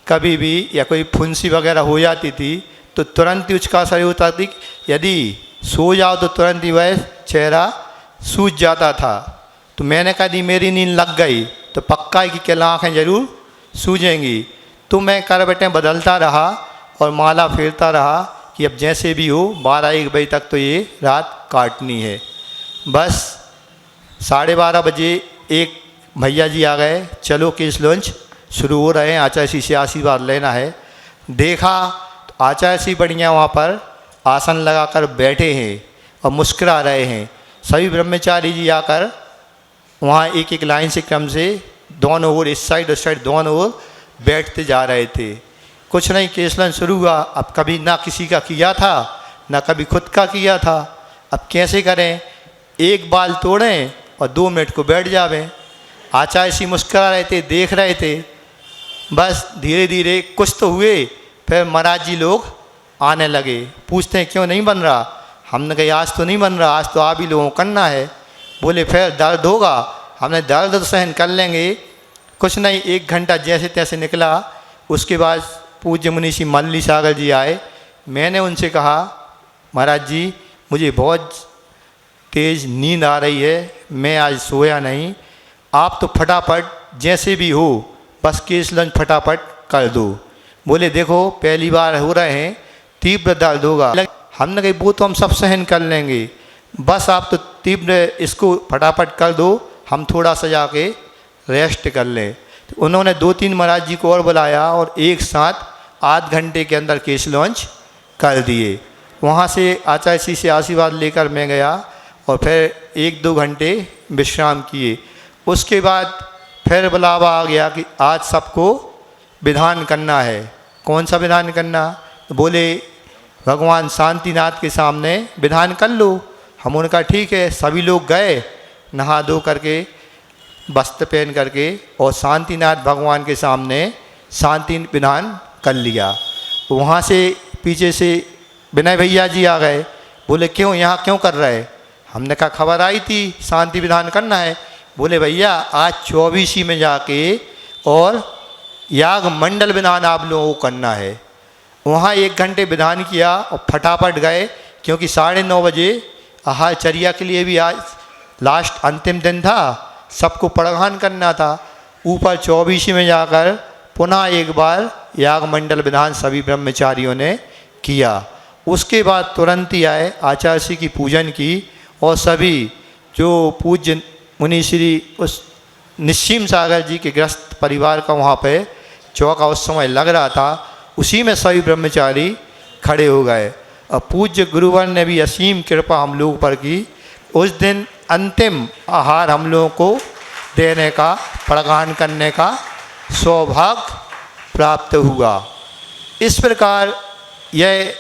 कभी भी, या कोई फुंसी वगैरह हो जाती थी, तो तुरंत ही उसका असर होता थी। यदि सो जाओ तो तुरंत ही वह चेहरा सूज जाता था। तो मैंने कहा दी मेरी नींद लग गई तो पक्का है कि कल आँखें जरूर सूजेंगी। तो मैं करवटें बदलता रहा और माला फेरता रहा कि अब जैसे भी हो 12-1 बजे तक तो ये रात काटनी है। बस 12:30 बजे एक भैया जी आ गए, चलो केस लॉन्च शुरू हो रहे हैं, आचार्य श्री से आशीर्वाद लेना है। देखा तो आचार्य श्री बढ़िया वहाँ पर आसन लगाकर बैठे हैं और मुस्कुरा रहे हैं। सभी ब्रह्मचारी जी आकर वहाँ एक एक लाइन से क्रम से दोनों ओर, इस साइड उस साइड, दोनों ओर बैठते जा रहे थे। कुछ नहीं, केस लॉन्च शुरू हुआ। अब कभी ना किसी का किया था, ना कभी खुद का किया था। अब कैसे करें? एक बाल तोड़ें और 2 मिनट को बैठ जावें। आचार्य श्री मुस्कुरा रहे थे, देख रहे थे। बस धीरे धीरे कुछ तो हुए, फिर महाराज जी लोग आने लगे। पूछते हैं क्यों नहीं बन रहा? हमने कहा आज तो नहीं बन रहा, आज तो आप ही लोगों को करना है। बोले फिर दर्द होगा? हमने दर्द तो सहन कर लेंगे। कुछ नहीं, 1 घंटा जैसे तैसे निकला। उसके बाद पूज्य मुनिषी मल्ली सागर जी आए। मैंने उनसे कहा महाराज जी मुझे बहुत तेज़ नींद आ रही है, मैं आज सोया नहीं, आप तो फटाफट जैसे भी हो बस केस लॉन्च फटाफट कर दो। बोले देखो पहली बार हो रहे हैं, तीव्र दर्द होगा। हमने कहा वो तो हम सब सहन कर लेंगे, बस आप तो तीव्र इसको फटाफट कर दो, हम थोड़ा सा जाके रेस्ट कर लें। तो उन्होंने 2-3 महाराज जी को और बुलाया और एक साथ आध घंटे के अंदर केस लॉन्च कर दिए। वहाँ से आचार्य श्री से आशीर्वाद लेकर मैं गया और फिर 1-2 घंटे विश्राम किए। उसके बाद फिर बुलावा आ गया कि आज सबको विधान करना है। कौन सा विधान करना? तो बोले भगवान शांतिनाथ के सामने विधान कर लो। हम उनका ठीक है। सभी लोग गए नहा धो करके, वस्त्र पहन करके, और शांतिनाथ भगवान के सामने शांति विधान कर लिया। वहाँ से पीछे से विनय भैया जी आ गए। बोले क्यों, यहाँ क्यों कर रहे? हमने कहा खबर आई थी शांति विधान करना है। बोले भैया आज 24 में जाके और याग मंडल विधान आप लोगों को करना है। वहाँ 1 घंटे विधान किया और फटाफट गए, क्योंकि 9:30 बजे आहारचर्या के लिए भी आज लास्ट अंतिम दिन था, सबको प्रधान करना था। ऊपर 24 में जाकर पुनः एक बार याग मंडल विधान सभी ब्रह्मचारियों ने किया। उसके बाद तुरंत ही आए आचार्य श्री की पूजन की और सभी जो पूज्य मुनि श्री उस निस्सीम सागर जी के ग्रस्त परिवार का वहाँ पे चौका उस समय लग रहा था, उसी में सभी ब्रह्मचारी खड़े हो गए और पूज्य गुरुवर ने भी असीम कृपा हम लोगों पर की। उस दिन अंतिम आहार हम लोगों को देने का, प्रदान करने का सौभाग्य प्राप्त हुआ। इस प्रकार यह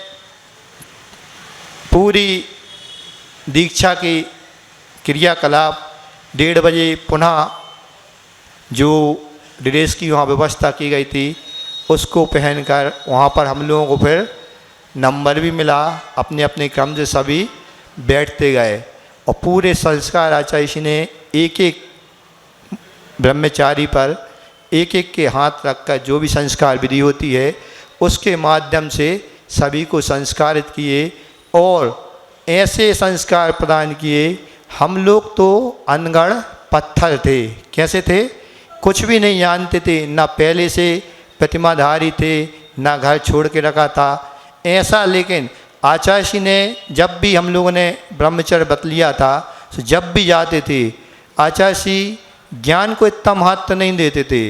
पूरी दीक्षा की क्रियाकलाप 1:30 बजे पुनः जो ड्रेस की वहाँ व्यवस्था की गई थी उसको पहनकर वहाँ पर हम लोगों को फिर नंबर भी मिला, अपने अपने क्रम से सभी बैठते गए और पूरे संस्कार आचार्य जी ने एक एक ब्रह्मचारी पर एक एक के हाथ रखकर जो भी संस्कार विधि होती है उसके माध्यम से सभी को संस्कारित किए और ऐसे संस्कार प्रदान किए। हम लोग तो अनगढ़ पत्थर थे, कैसे थे, कुछ भी नहीं जानते थे, ना पहले से प्रतिमाधारी थे, ना घर छोड़ के रखा था ऐसा। लेकिन आचार्य जी ने जब भी हम लोगों ने ब्रह्मचर्य बतलिया था तो जब भी जाते थे आचार्य जी ज्ञान को इतना महत्व नहीं देते थे।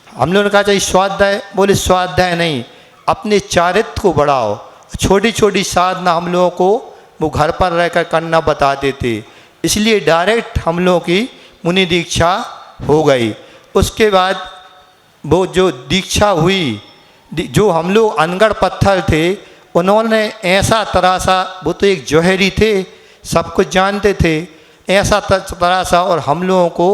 हम लोगों ने कहा चाहिए स्वाध्याय, बोले स्वाध्याय नहीं, अपने चारित्र को बढ़ाओ। छोटी छोटी साधना हम लोगों को वो घर पर रहकर करना बताते थे, इसलिए डायरेक्ट हम लोगों की मुनि दीक्षा हो गई। उसके बाद वो जो दीक्षा हुई, जो हम लोग अनगढ़ पत्थर थे उन्होंने ऐसा तरासा, वो तो एक जौहरी थे, सब कुछ जानते थे, ऐसा तरासा और हम लोगों को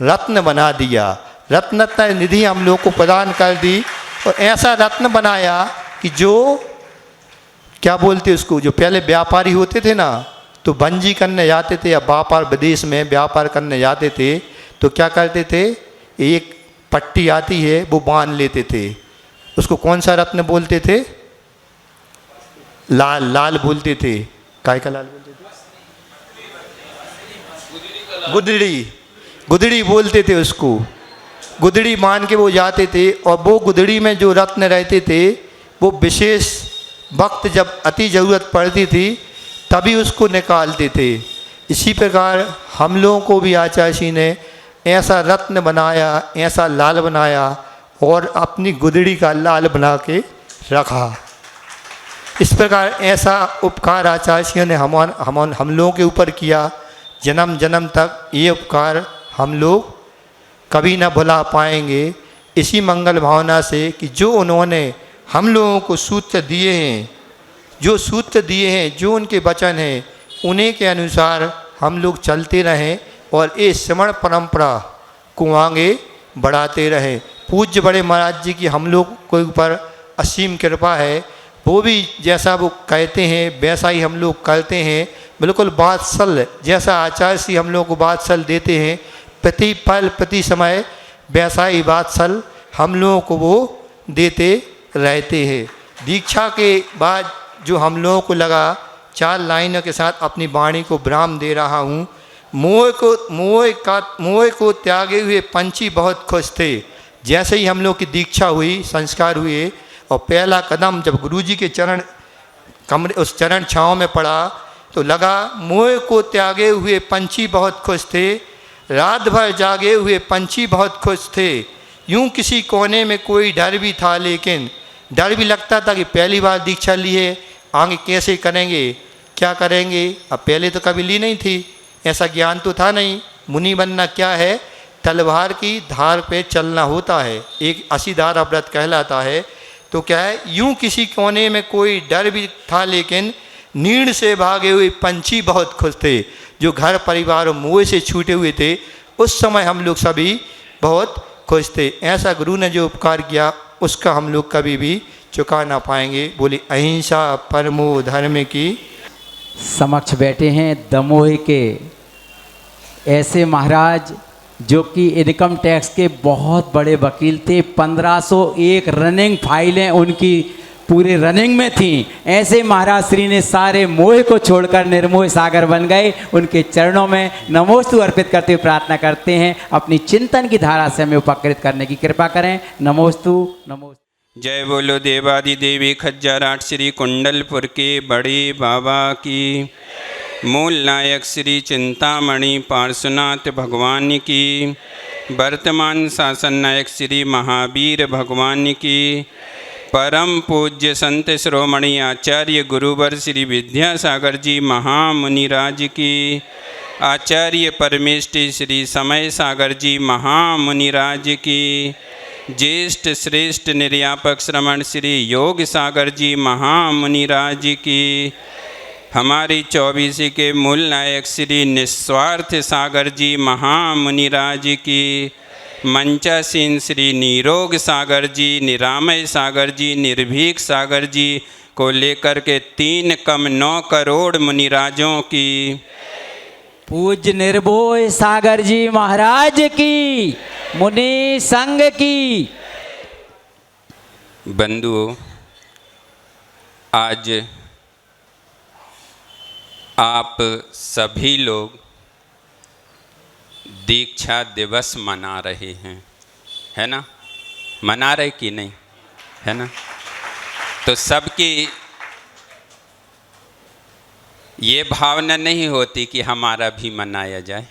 रत्न बना दिया। रत्न निधि हम लोग को प्रदान कर दी और ऐसा रत्न बनाया कि जो क्या बोलते उसको, जो पहले व्यापारी होते थे ना तो बंजी करने जाते थे या व्यापार विदेश में व्यापार करने जाते थे तो क्या करते थे, एक पट्टी आती है वो बांध लेते थे, उसको कौन सा रत्न बोलते थे, लाल, लाल बोलते थे। काय का लाल बोलते थे, गुदड़ी, गुदड़ी बोलते थे उसको। गुदड़ी मान के वो जाते थे और वो गुदड़ी में जो रत्न रहते थे वो विशेष वक्त जब अति ज़रूरत पड़ती थी तभी उसको निकालते थे। इसी प्रकार हम लोगों को भी आचार्य जी ने ऐसा रत्न बनाया, ऐसा लाल बनाया और अपनी गुदड़ी का लाल बना के रखा। इस प्रकार ऐसा उपकार आचार्य जी ने हम लोगों के ऊपर किया। जन्म जन्म तक ये उपकार हम लोग कभी ना भुला पाएंगे। इसी मंगल भावना से कि जो उन्होंने हम लोगों को सूत्र दिए हैं, जो सूत्र दिए हैं, जो उनके वचन हैं, उन्हीं के अनुसार हम लोग चलते रहें और इस श्रवण परंपरा को आगे बढ़ाते रहें। पूज्य बड़े महाराज जी की हम लोग के ऊपर असीम कृपा है, वो भी जैसा वो कहते हैं वैसा ही हम लोग करते हैं। बिल्कुल वात्सल जैसा आचार्य श्री हम लोग को वात्सल देते हैं, प्रति पल प्रति समय वैसा ही वात्सल हम लोगों को वो देते रहते हैं। दीक्षा के बाद जो हम लोगों को लगा, 4 लाइनों के साथ अपनी वाणी को विराम दे रहा हूँ। मोह को त्यागे हुए पंछी बहुत खुश थे। जैसे ही हम लोग की दीक्षा हुई, संस्कार हुए और पहला कदम जब गुरुजी के चरण कमरे उस चरण छाँव में पड़ा तो लगा मोह को त्यागे हुए पंछी बहुत खुश थे, रात भर जागे हुए पंछी बहुत खुश थे। यूं किसी कोने में कोई डर भी था, लेकिन डर भी लगता था कि पहली बार दीक्षा ली है, आगे कैसे करेंगे, क्या करेंगे। अब पहले तो कभी ली नहीं थी, ऐसा ज्ञान तो था नहीं। मुनि बनना क्या है, तलवार की धार पे चलना होता है, एक असीधारा व्रत कहलाता है। तो क्या है, यूं किसी कोने में कोई डर भी था, लेकिन नीड़ से भागे हुए पंछी बहुत खुश थे। जो घर परिवार और मोह से छूटे हुए थे, उस समय हम लोग सभी बहुत खुश थे। ऐसा गुरु ने जो उपकार किया उसका हम लोग कभी भी चुका ना पाएंगे। बोले अहिंसा परमो धर्म की। समक्ष बैठे हैं दमोह के ऐसे महाराज जो कि इनकम टैक्स के बहुत बड़े वकील थे। 1501 रनिंग फाइलें उनकी पूरे रनिंग में थी। ऐसे महाराज श्री ने सारे मोह को छोड़कर निर्मोह सागर बन गए। उनके चरणों में नमोस्तु अर्पित करते हुए प्रार्थना करते हैं, अपनी चिंतन की धारा से हमें उपकृत करने की कृपा करें। नमोस्तु नमोस्तु। जय बोलो देवादिदेवी खज्जराट श्री कुंडलपुर के बड़े बाबा की। मूल नायक श्री चिंतामणि पार्श्वनाथ भगवान की। वर्तमान शासन नायक श्री महावीर भगवान की। परम पूज्य संत श्रोमणी आचार्य गुरुवर श्री विद्यासागर जी महामुनिराज की। आचार्य परमेष्टि श्री समय सागर जी महामुनिराज की। ज्येष्ठ श्रेष्ठ निर्यापक श्रमण श्री योग सागर जी महामुनिराज की। हमारी 24 के मूल नायक श्री निस्वार्थ सागर जी महामुनिराज की। मंचासीन श्री निरोग सागर जी, निरामय सागर जी, निर्भीक सागर जी को लेकर के 3 कम 9 करोड़ मुनिराजों की। पूज्य निर्भय सागर जी महाराज की, मुनि संघ की। बंधुओं, आज आप सभी लोग दीक्षा दिवस मना रहे हैं, है ना? मना रहे कि नहीं, है ना? तो सबकी ये भावना नहीं होती कि हमारा भी मनाया जाए।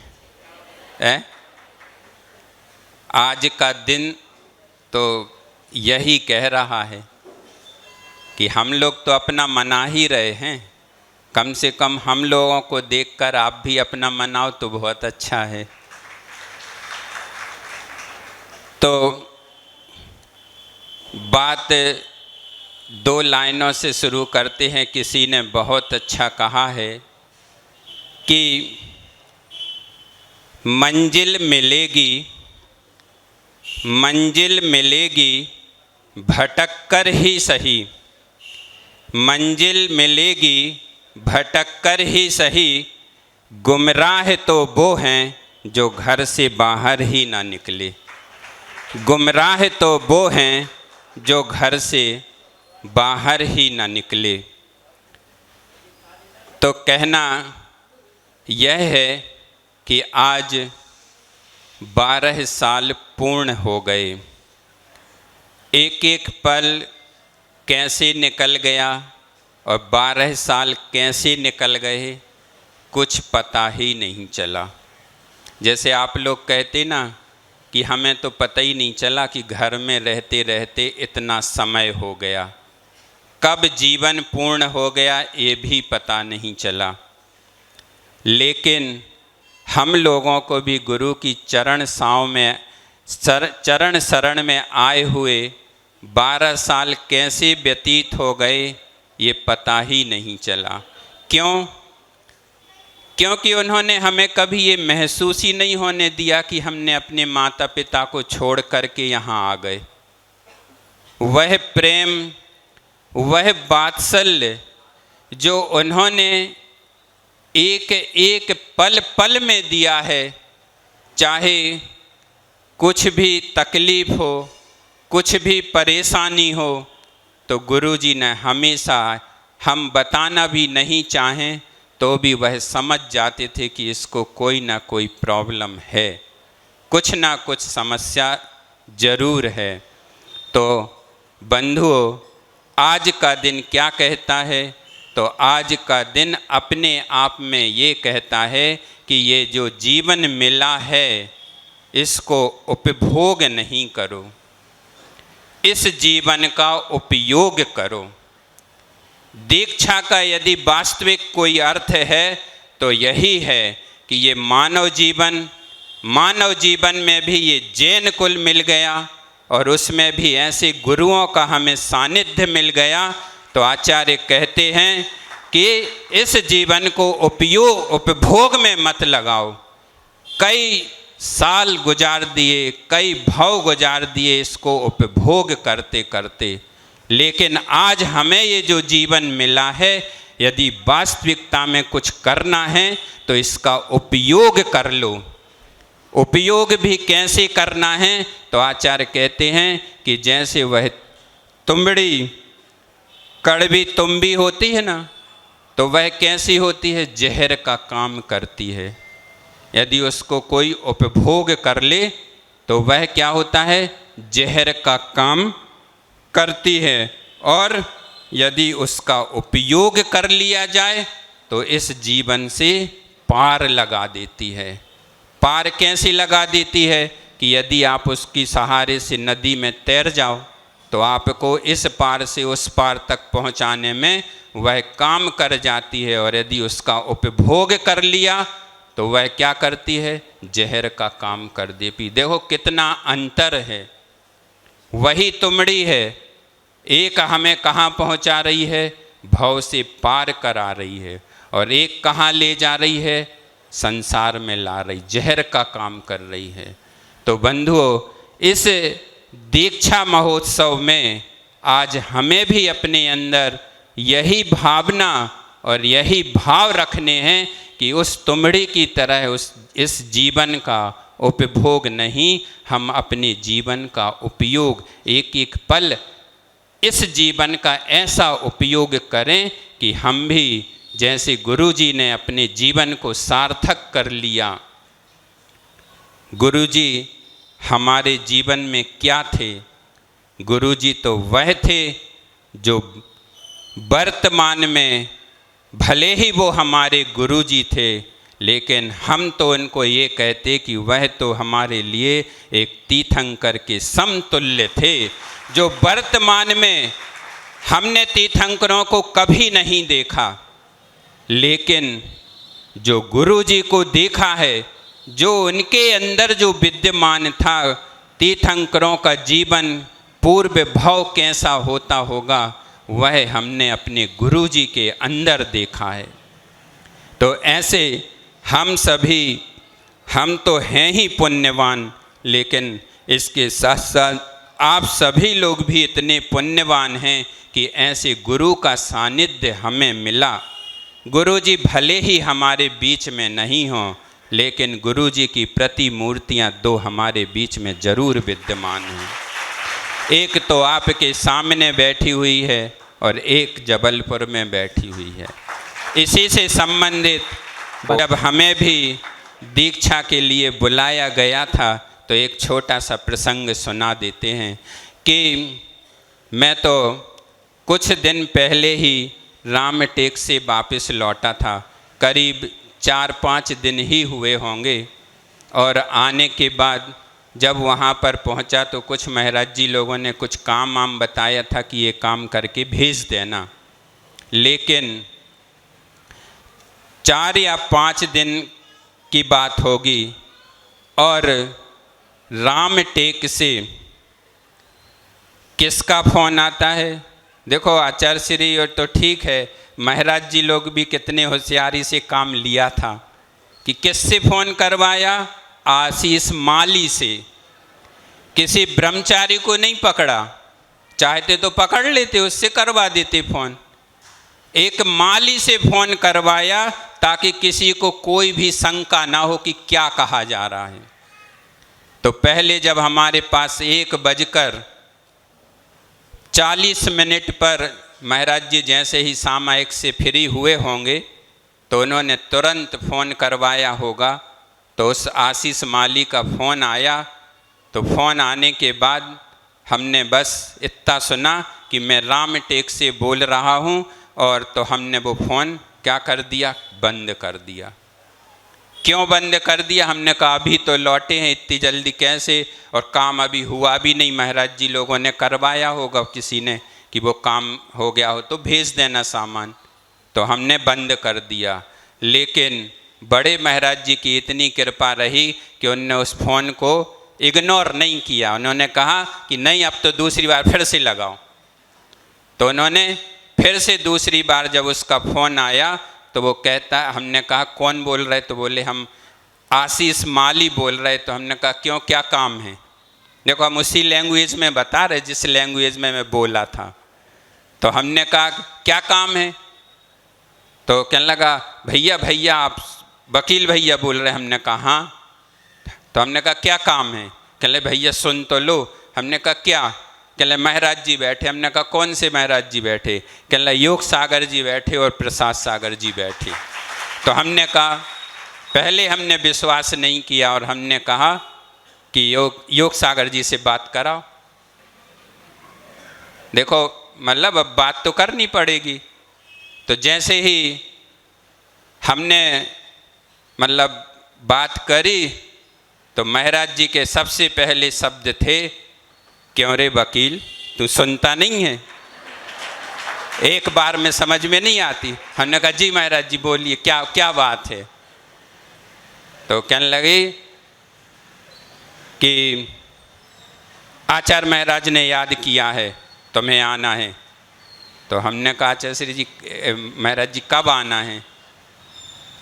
आज का दिन तो यही कह रहा है कि हम लोग तो अपना मना ही रहे हैं। कम से कम हम लोगों को देखकर आप भी अपना मनाओ तो बहुत अच्छा है। तो बात 2 लाइनों से शुरू करते हैं। किसी ने बहुत अच्छा कहा है कि मंजिल मिलेगी भटक कर ही सही। मंजिल मिलेगी भटक कर ही सही। गुमराह तो वो हैं जो घर से बाहर ही ना निकले। गुमराह तो वो हैं जो घर से बाहर ही ना निकले। तो कहना यह है कि आज 12 साल पूर्ण हो गए। एक एक पल कैसे निकल गया और 12 साल कैसे निकल गए कुछ पता ही नहीं चला। जैसे आप लोग कहते ना कि हमें तो पता ही नहीं चला कि घर में रहते रहते इतना समय हो गया। कब जीवन पूर्ण हो गया ये भी पता नहीं चला। लेकिन हम लोगों को भी गुरु की चरण शरण में आए हुए 12 साल कैसे व्यतीत हो गए ये पता ही नहीं चला। क्यों? क्योंकि उन्होंने हमें कभी ये महसूस ही नहीं होने दिया कि हमने अपने माता पिता को छोड़ करके यहाँ आ गए। वह प्रेम, वह वात्सल्य जो उन्होंने एक एक पल पल में दिया है, चाहे कुछ भी तकलीफ हो, कुछ भी परेशानी हो, तो गुरुजी ने हमेशा, हम बताना भी नहीं चाहें तो भी वह समझ जाते थे कि इसको कोई ना कोई प्रॉब्लम है, कुछ ना कुछ समस्या जरूर है। तो बंधुओं, आज का दिन क्या कहता है? तो आज का दिन अपने आप में ये कहता है कि ये जो जीवन मिला है इसको उपभोग नहीं करो, इस जीवन का उपयोग करो। दीक्षा का यदि वास्तविक कोई अर्थ है तो यही है कि ये मानव जीवन में भी ये जैन कुल मिल गया और उसमें भी ऐसे गुरुओं का हमें सानिध्य मिल गया। तो आचार्य कहते हैं कि इस जीवन को उपभोग में मत लगाओ। कई साल गुजार दिए, कई भाव गुजार दिए इसको उपभोग करते करते, लेकिन आज हमें ये जो जीवन मिला है, यदि वास्तविकता में कुछ करना है तो इसका उपयोग कर लो। उपयोग भी कैसे करना है? तो आचार्य कहते हैं कि जैसे वह तुंबड़ी, कड़वी तुम्बी होती है ना, तो वह कैसी होती है? जहर का काम करती है। यदि उसको कोई उपभोग कर ले तो वह क्या होता है? जहर का काम करती है और यदि उसका उपयोग कर लिया जाए तो इस जीवन से पार लगा देती है। पार कैसे लगा देती है कि यदि आप उसकी सहारे से नदी में तैर जाओ तो आपको इस पार से उस पार तक पहुंचाने में वह काम कर जाती है, और यदि उसका उपभोग कर लिया तो वह क्या करती है, जहर का काम कर देती। देखो कितना अंतर है। वही तुमड़ी है, एक हमें कहाँ पहुंचा रही है, भव से पार करा रही है, और एक कहाँ ले जा रही है, संसार में ला रही, जहर का काम कर रही है। तो बंधुओं, इस दीक्षा महोत्सव में आज हमें भी अपने अंदर यही भावना और यही भाव रखने हैं कि उस तुमड़ी की तरह इस जीवन का उपभोग नहीं, हम अपने जीवन का उपयोग, एक एक पल इस जीवन का ऐसा उपयोग करें कि हम भी जैसे गुरु जी ने अपने जीवन को सार्थक कर लिया। गुरु जी हमारे जीवन में क्या थे? गुरु जी तो वह थे जो वर्तमान में भले ही वो हमारे गुरु जी थे, लेकिन हम तो उनको ये कहते कि वह तो हमारे लिए एक तीर्थंकर के समतुल्य थे, जो वर्तमान में हमने तीर्थंकरों को कभी नहीं देखा, लेकिन जो गुरु जी को देखा है, जो उनके अंदर जो विद्यमान था, तीर्थंकरों का जीवन पूर्व भाव कैसा होता होगा, वह हमने अपने गुरु जी के अंदर देखा है। तो ऐसे हम सभी, हम तो हैं ही पुण्यवान, लेकिन इसके साथ साथ आप सभी लोग भी इतने पुण्यवान हैं कि ऐसे गुरु का सानिध्य हमें मिला। गुरु जी भले ही हमारे बीच में नहीं हों, लेकिन गुरु जी की प्रतिमूर्तियाँ दो हमारे बीच में जरूर विद्यमान हैं। एक तो आपके सामने बैठी हुई है और एक जबलपुर में बैठी हुई है। इसी से संबंधित जब हमें भी दीक्षा के लिए बुलाया गया था तो एक छोटा सा प्रसंग सुना देते हैं कि मैं तो कुछ दिन पहले ही रामटेक से वापस लौटा था, करीब 4-5 दिन ही हुए होंगे, और आने के बाद जब वहाँ पर पहुँचा तो कुछ महाराज जी लोगों ने कुछ काम वाम बताया था कि ये काम करके भेज देना, लेकिन 4 या 5 दिन की बात होगी और रामटेक से किसका फ़ोन आता है? देखो आचार्य श्री और तो ठीक है, महाराज जी लोग भी कितने होशियारी से काम लिया था कि किससे फ़ोन करवाया? आशीष माली से। किसी ब्रह्मचारी को नहीं पकड़ा, चाहते तो पकड़ लेते, उससे करवा देते फ़ोन। एक माली से फ़ोन करवाया ताकि किसी को कोई भी शंका ना हो कि क्या कहा जा रहा है। तो पहले जब हमारे पास 1:40 पर महाराज जी जैसे ही सामायिक से फ्री हुए होंगे तो उन्होंने तुरंत फ़ोन करवाया होगा। तो उस आशीष माली का फ़ोन आया, तो फ़ोन आने के बाद हमने बस इतना सुना कि मैं रामटेक से बोल रहा हूँ, और तो हमने वो फ़ोन क्या कर दिया? बंद कर दिया। क्यों बंद कर दिया? हमने कहा अभी तो लौटे हैं, इतनी जल्दी कैसे, और काम अभी हुआ भी नहीं। महाराज जी लोगों ने करवाया होगा किसी ने कि वो काम हो गया हो तो भेज देना सामान, तो हमने बंद कर दिया। लेकिन बड़े महाराज जी की इतनी कृपा रही कि उन्होंने उस फ़ोन को इग्नोर नहीं किया। उन्होंने कहा कि नहीं, अब तो दूसरी बार फिर से लगाओ। तो उन्होंने फिर से दूसरी बार जब उसका फ़ोन आया तो वो कहता, हमने कहा कौन बोल रहे? तो बोले हम आशीष माली बोल रहे। तो हमने कहा क्यों, क्या काम है? देखो हम उसी लैंग्वेज में बता रहे जिस लैंग्वेज में मैं बोला था। तो हमने कहा क्या काम है? तो कहने लगा भैया आप वकील भैया बोल रहे। हमने कहा हाँ। तो हमने कहा क्या काम है? कहले भैया सुन तो लो। हमने कहा क्या? कहले महाराज जी बैठे। हमने कहा कौन से महाराज जी बैठे? कहले योग सागर जी बैठे और प्रसाद सागर जी बैठे। तो हमने कहा, पहले हमने विश्वास नहीं किया और हमने कहा कि योग सागर जी से बात कराओ। देखो मतलब अब बात तो करनी पड़ेगी। तो जैसे ही हमने मतलब बात करी तो महाराज जी के सबसे पहले शब्द थे, क्यों रे वकील तू सुनता नहीं है? एक बार में समझ में नहीं आती। हमने कहा जी महाराज जी बोलिए, क्या क्या बात है? तो कहने लगे कि आचार्य महाराज ने याद किया है तुम्हें आना है। तो हमने कहा आचार्य श्री जी महाराज जी कब आना है?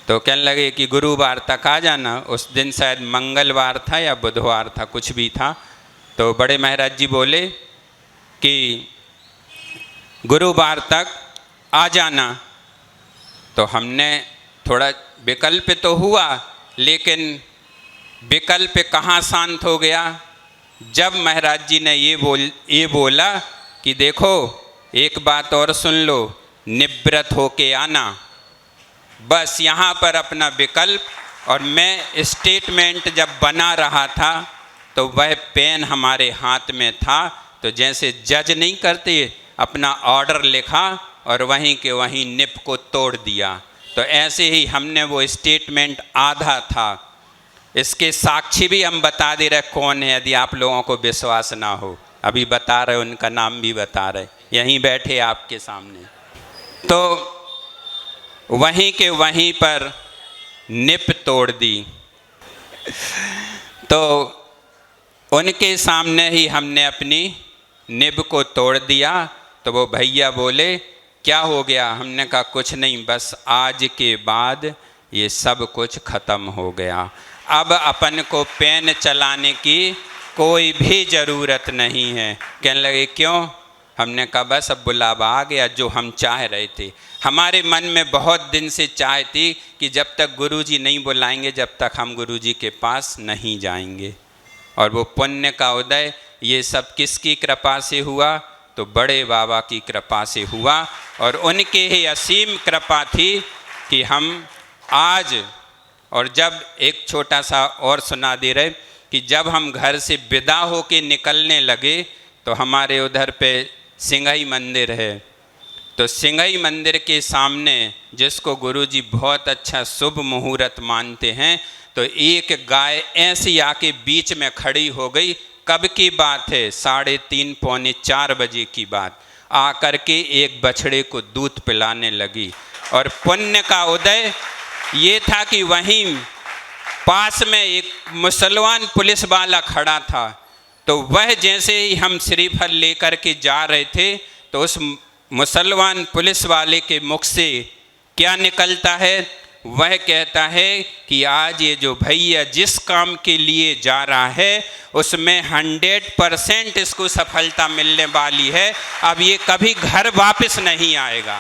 तो कहने लगे कि गुरुवार तक आ जाना। उस दिन शायद मंगलवार था या बुधवार था, कुछ भी था। तो बड़े महाराज जी बोले कि गुरुवार तक आ जाना। तो हमने थोड़ा विकल्प तो हुआ, लेकिन विकल्प कहाँ शांत हो गया जब महाराज जी ने ये बोला कि देखो एक बात और सुन लो, निवृत्त होके आना। बस यहाँ पर अपना विकल्प, और मैं स्टेटमेंट जब बना रहा था तो वह पेन हमारे हाथ में था। तो जैसे जज नहीं करते, अपना ऑर्डर लिखा और वहीं के वहीं निप को तोड़ दिया। तो ऐसे ही हमने वो स्टेटमेंट आधा था, इसके साक्षी भी हम बता दे रहे कौन है, यदि आप लोगों को विश्वास ना हो। अभी बता रहे, उनका नाम भी बता रहे, यहीं बैठे आपके सामने। तो वहीं के वहीं पर निप तोड़ दी। तो उनके सामने ही हमने अपनी निब को तोड़ दिया। तो वो भैया बोले क्या हो गया? हमने कहा कुछ नहीं, बस आज के बाद ये सब कुछ ख़त्म हो गया। अब अपन को पेन चलाने की कोई भी ज़रूरत नहीं है। कहने लगे क्यों? हमने कहा बस अब बुलावा आ गया, जो हम चाह रहे थे। हमारे मन में बहुत दिन से चाह थी कि जब तक गुरुजी नहीं बुलाएंगे, जब तक हम गुरुजी के पास नहीं जाएंगे। और वो पुण्य का उदय ये सब किसकी कृपा से हुआ? तो बड़े बाबा की कृपा से हुआ। और उनके ही असीम कृपा थी कि हम आज, और जब एक छोटा सा और सुना दे रहे कि जब हम घर से विदा होके निकलने लगे तो हमारे उधर पे सिंघई मंदिर है। तो सिंघई मंदिर के सामने, जिसको गुरुजी बहुत अच्छा शुभ मुहूर्त मानते हैं, तो एक गाय ऐसी आके बीच में खड़ी हो गई। कब की बात है? 3:30 पौने 4 बजे की बात। आकर के एक बछड़े को दूध पिलाने लगी। और पुण्य का उदय ये था कि वहीं पास में एक मुसलमान पुलिस वाला खड़ा था। तो वह जैसे ही हम श्रीफल लेकर के जा रहे थे तो उस मुसलमान पुलिस वाले के मुख से क्या निकलता है? वह कहता है कि आज ये जो भैया जिस काम के लिए जा रहा है उसमें 100% इसको सफलता मिलने वाली है। अब ये कभी घर वापस नहीं आएगा।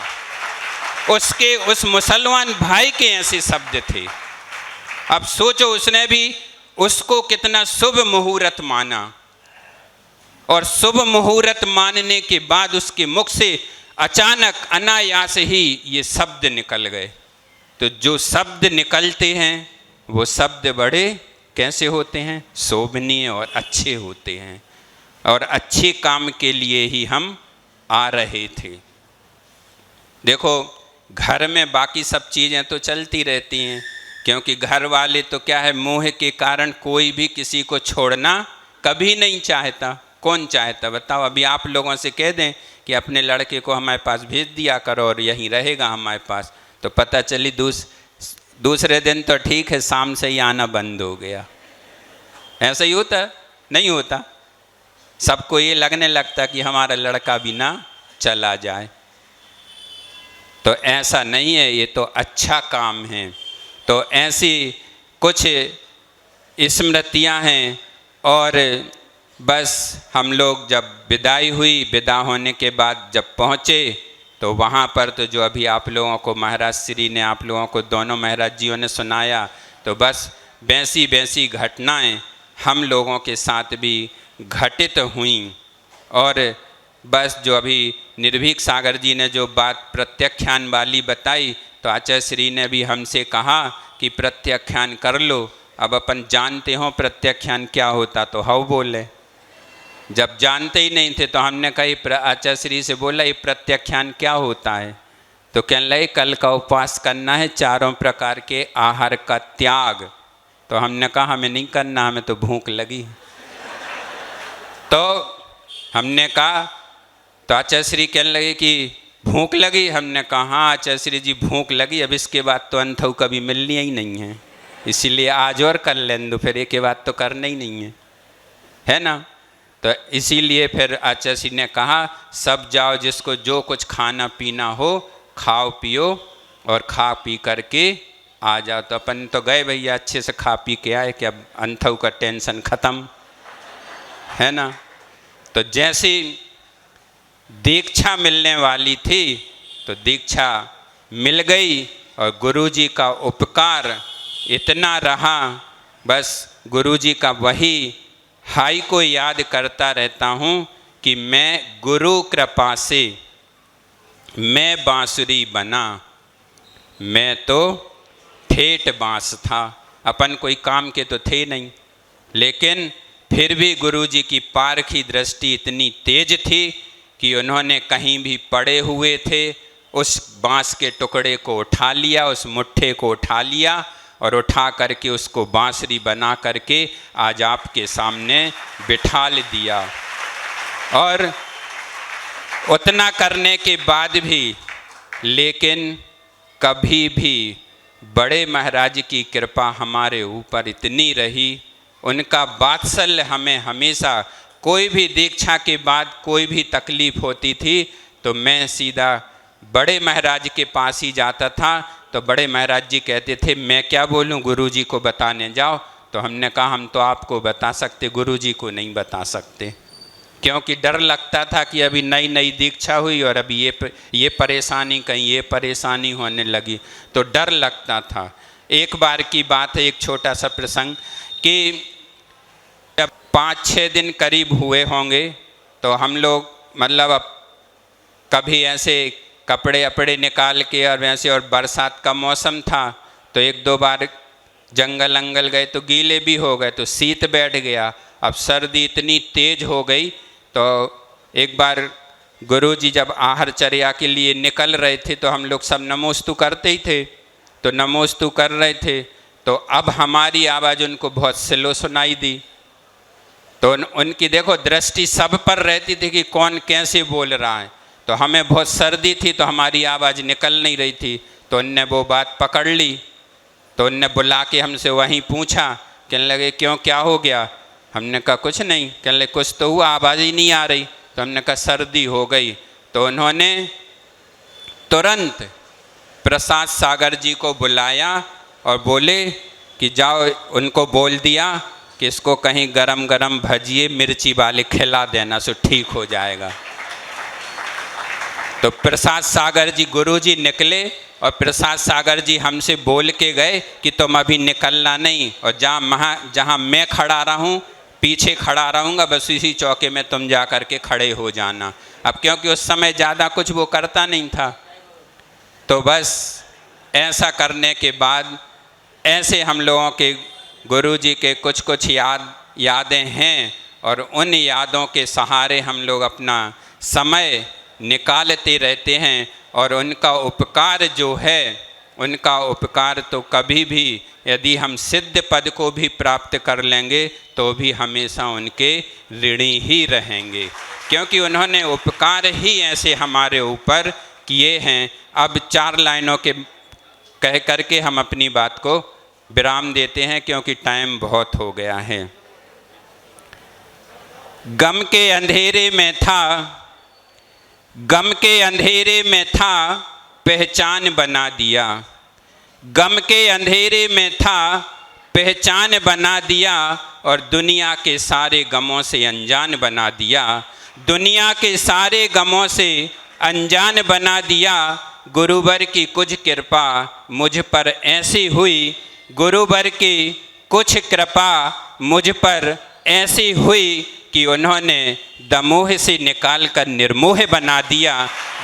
उसके उस मुसलमान भाई के ऐसे शब्द थे। अब सोचो, उसने भी उसको कितना शुभ मुहूर्त माना, और शुभ मुहूर्त मानने के बाद उसके मुख से अचानक अनायास ही ये शब्द निकल गए। तो जो शब्द निकलते हैं वो शब्द बड़े कैसे होते हैं? शोभनीय और अच्छे होते हैं। और अच्छे काम के लिए ही हम आ रहे थे। देखो, घर में बाकी सब चीज़ें तो चलती रहती हैं, क्योंकि घर वाले तो क्या है, मोह के कारण कोई भी किसी को छोड़ना कभी नहीं चाहता। कौन चाहता बताओ? अभी आप लोगों से कह दें कि अपने लड़के को हमारे पास भेज दिया करो और यहीं रहेगा हमारे पास, तो पता चली दूसरे दिन तो ठीक है, शाम से ही आना बंद हो गया। ऐसा ही होता? नहीं होता। सबको ये लगने लगता कि हमारा लड़का भी ना चला जाए। तो ऐसा नहीं है, ये तो अच्छा काम है। तो ऐसी कुछ स्मृतियाँ हैं। और बस हम लोग जब विदाई हुई, विदा होने के बाद जब पहुँचे तो वहाँ पर तो जो अभी आप लोगों को महाराज श्री ने, आप लोगों को दोनों महाराज जियों ने सुनाया, तो बस वैसी वैसी घटनाएं हम लोगों के साथ भी घटित हुई। और बस जो अभी निर्भीक सागर जी ने जो बात प्रत्याख्यान वाली बताई, तो आचार्य श्री ने भी हमसे कहा कि प्रत्याख्यान कर लो। अब अपन जानते हो प्रत्याख्यान क्या होता, तो हाउ बोले। जब जानते ही नहीं थे तो हमने कहा आचार्य श्री से बोला ये प्रत्याख्यान क्या होता है? तो कहने लगे कल का उपवास करना है, 4 प्रकार के आहार का त्याग। तो हमने कहा हमें नहीं करना, हमें तो भूख लगी। तो हमने कहा, तो आचार्य श्री कहने लगे कि भूख लगी? हमने कहा हाँ आचार्य श्री जी भूख लगी, अब इसके बाद तो अंथऊ कभी मिलनी ही नहीं है, इसीलिए आज और कर लें, दोपहर के बाद तो करना ही नहीं है ना। तो इसीलिए फिर आचार्य श्री ने कहा सब जाओ, जिसको जो कुछ खाना पीना हो खाओ पियो और खा पी करके आ जाओ। तो अपन तो गए भैया, अच्छे से खा पी के आए कि अब अंथऊ का टेंशन ख़त्म है ना। तो जैसी दीक्षा मिलने वाली थी तो दीक्षा मिल गई और गुरुजी का उपकार इतना रहा, बस गुरुजी का वही हाई को याद करता रहता हूँ कि मैं गुरु कृपा से मैं बांसुरी बना, मैं तो ठेठ बांस था, अपन कोई काम के तो थे नहीं, लेकिन फिर भी गुरुजी की पारखी दृष्टि इतनी तेज थी कि उन्होंने कहीं भी पड़े हुए थे उस बांस के टुकड़े को उठा लिया, उस मुट्ठे को उठा लिया और उठा करके उसको बांसुरी बना करके आज आपके सामने बिठाल दिया। और उतना करने के बाद भी लेकिन कभी भी बड़े महाराज की कृपा हमारे ऊपर इतनी रही, उनका वात्सल्य हमें हमेशा, कोई भी दीक्षा के बाद कोई भी तकलीफ़ होती थी तो मैं सीधा बड़े महाराज के पास ही जाता था। तो बड़े महाराज जी कहते थे मैं क्या बोलूं, गुरुजी को बताने जाओ। तो हमने कहा हम तो आपको बता सकते, गुरुजी को नहीं बता सकते, क्योंकि डर लगता था कि अभी नई नई दीक्षा हुई और अभी ये परेशानी, कहीं ये परेशानी होने लगी, तो डर लगता था। एक बार की बात है, एक छोटा सा प्रसंग कि जब 5-6 दिन करीब हुए होंगे तो हम लोग मतलब अब कभी ऐसे कपड़े अपड़े निकाल के और वैसे, और बरसात का मौसम था तो 1-2 बार जंगल अंगल गए तो गीले भी हो गए, तो शीत बैठ गया। अब सर्दी इतनी तेज हो गई तो एक बार गुरुजी जब आहार चर्या के लिए निकल रहे थे तो हम लोग सब नमोस्तु करते ही थे, तो नमोस्तु कर रहे थे तो अब हमारी आवाज़ उनको बहुत स्लो सुनाई दी। तो उनकी देखो दृष्टि सब पर रहती थी कि कौन कैसे बोल रहा है, तो हमें बहुत सर्दी थी तो हमारी आवाज़ निकल नहीं रही थी। तो उनने वो बात पकड़ ली, तो उनने बुला के हमसे वहीं पूछा, कहने लगे क्यों क्या हो गया? हमने कहा कुछ नहीं। कहने लगे कुछ तो हुआ, आवाज़ ही नहीं आ रही। तो हमने कहा सर्दी हो गई। तो उन्होंने तुरंत प्रसाद सागर जी को बुलाया और बोले कि जाओ, उनको बोल दिया कि इसको कहीं गरम गरम भजिए मिर्ची वाले खिला देना, सो ठीक हो जाएगा। तो प्रसाद सागर जी गुरुजी निकले और प्रसाद सागर जी हमसे बोल के गए कि तुम अभी निकलना नहीं, और जहाँ मैं खड़ा रहूँ पीछे खड़ा रहूँगा, बस इसी चौके में तुम जा कर के खड़े हो जाना। अब क्योंकि उस समय ज़्यादा कुछ वो करता नहीं था, तो बस ऐसा करने के बाद ऐसे हम लोगों के गुरुजी के कुछ कुछ यादें हैं, और उन यादों के सहारे हम लोग अपना समय निकालते रहते हैं। और उनका उपकार जो है, उनका उपकार तो कभी भी, यदि हम सिद्ध पद को भी प्राप्त कर लेंगे तो भी हमेशा उनके ऋणी ही रहेंगे, क्योंकि उन्होंने उपकार ही ऐसे हमारे ऊपर किए हैं। अब 4 लाइनों के कह करके हम अपनी बात को विराम देते हैं, क्योंकि टाइम बहुत हो गया है। गम के अंधेरे में था, गम के अंधेरे में था, पहचान बना दिया। गम के अंधेरे में था, पहचान बना दिया, और दुनिया के सारे गमों से अनजान बना दिया। दुनिया के सारे गमों से अनजान बना दिया। गुरुवर की कुछ कृपा मुझ पर ऐसी हुई, गुरुवर की कुछ कृपा मुझ पर ऐसी हुई कि उन्होंने दमोह से निकालकर निर्मोह बना दिया,